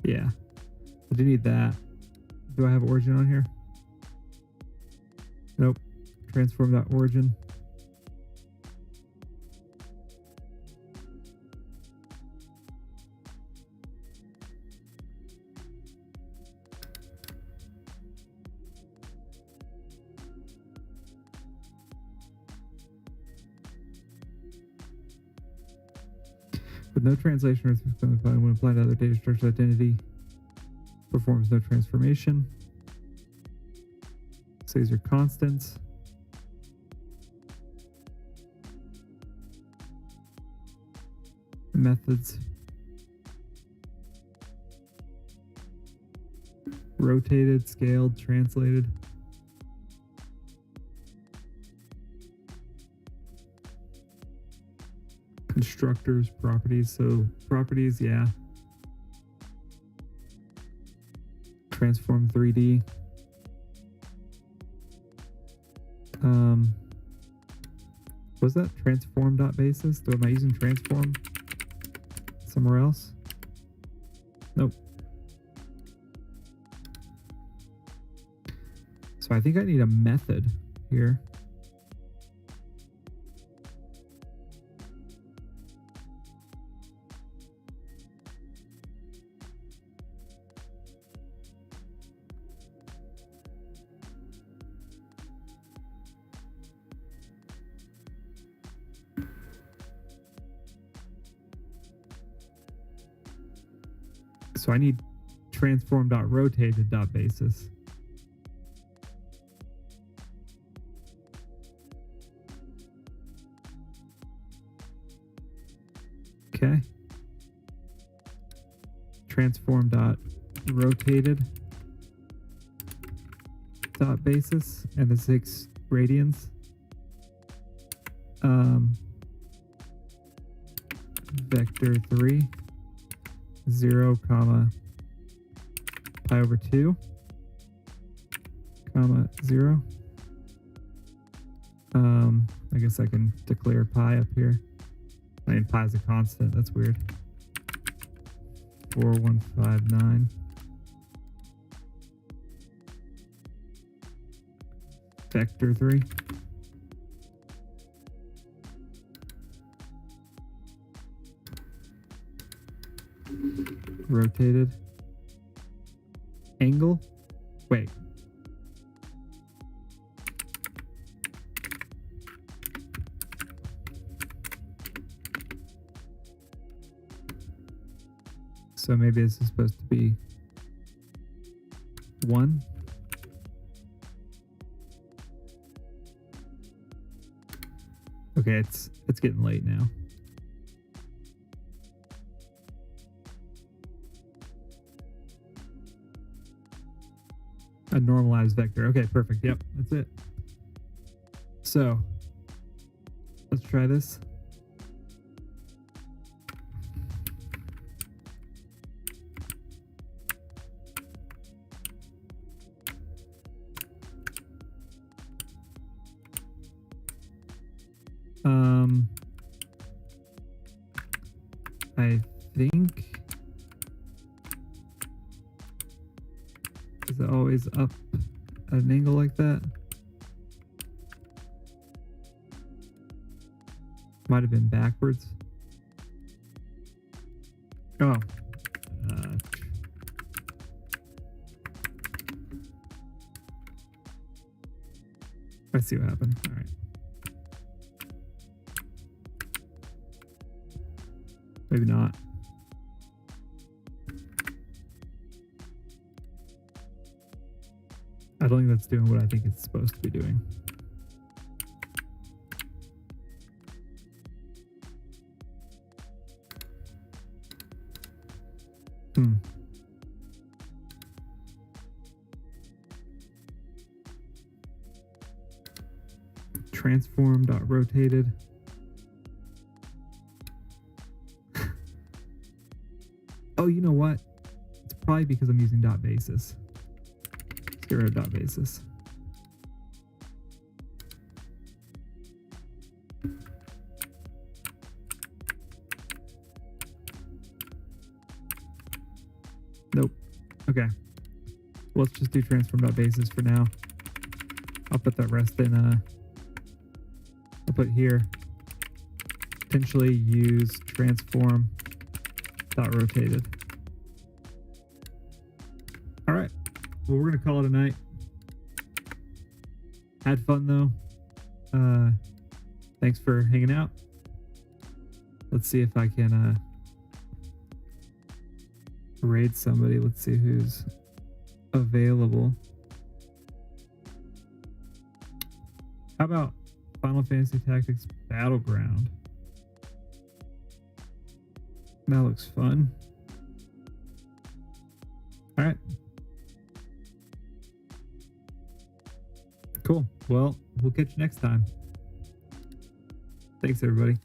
Yeah, I do need that. Do I have origin on here? Nope. Transform.origin. With no translation or when applied to other data structure identity, performs no transformation. So these are constants. Methods. Rotated, scaled, translated. Constructors, properties. So properties, yeah. Transform 3D. Was that transform.basis? Am I using transform somewhere else? Nope. So I think I need a method here. So I need transform.rotated.basis. Okay. Transform.rotated.basis and the 6 radians. Vector 3. 0, comma, pi over 2, comma, 0. I guess I can declare pi up here. I mean, pi is a constant. That's weird. 4159. Vector 3. Rotated. Angle. Wait. So maybe this is supposed to be 1. Okay, it's getting late now. A normalized vector. Okay, perfect. Yep, that's it. So let's try this. I think, is it always up at an angle like that? Might have been backwards. Oh. I see what happened. All right. Maybe not. I don't think that's doing what I think it's supposed to be doing. Transform.rotated. Oh, you know what? It's probably because I'm using dot basis. Let's get rid of dot basis. Okay. Let's just do transform.bases for now. I'll put that rest in, I'll put here. Potentially use transform.rotated. All right. Well, we're going to call it a night. Had fun, though. Thanks for hanging out. Let's see if I can raid somebody. Let's see who's available. How about Final Fantasy Tactics Battleground? That looks fun. All right. Cool. Well, we'll catch you next time. Thanks, everybody.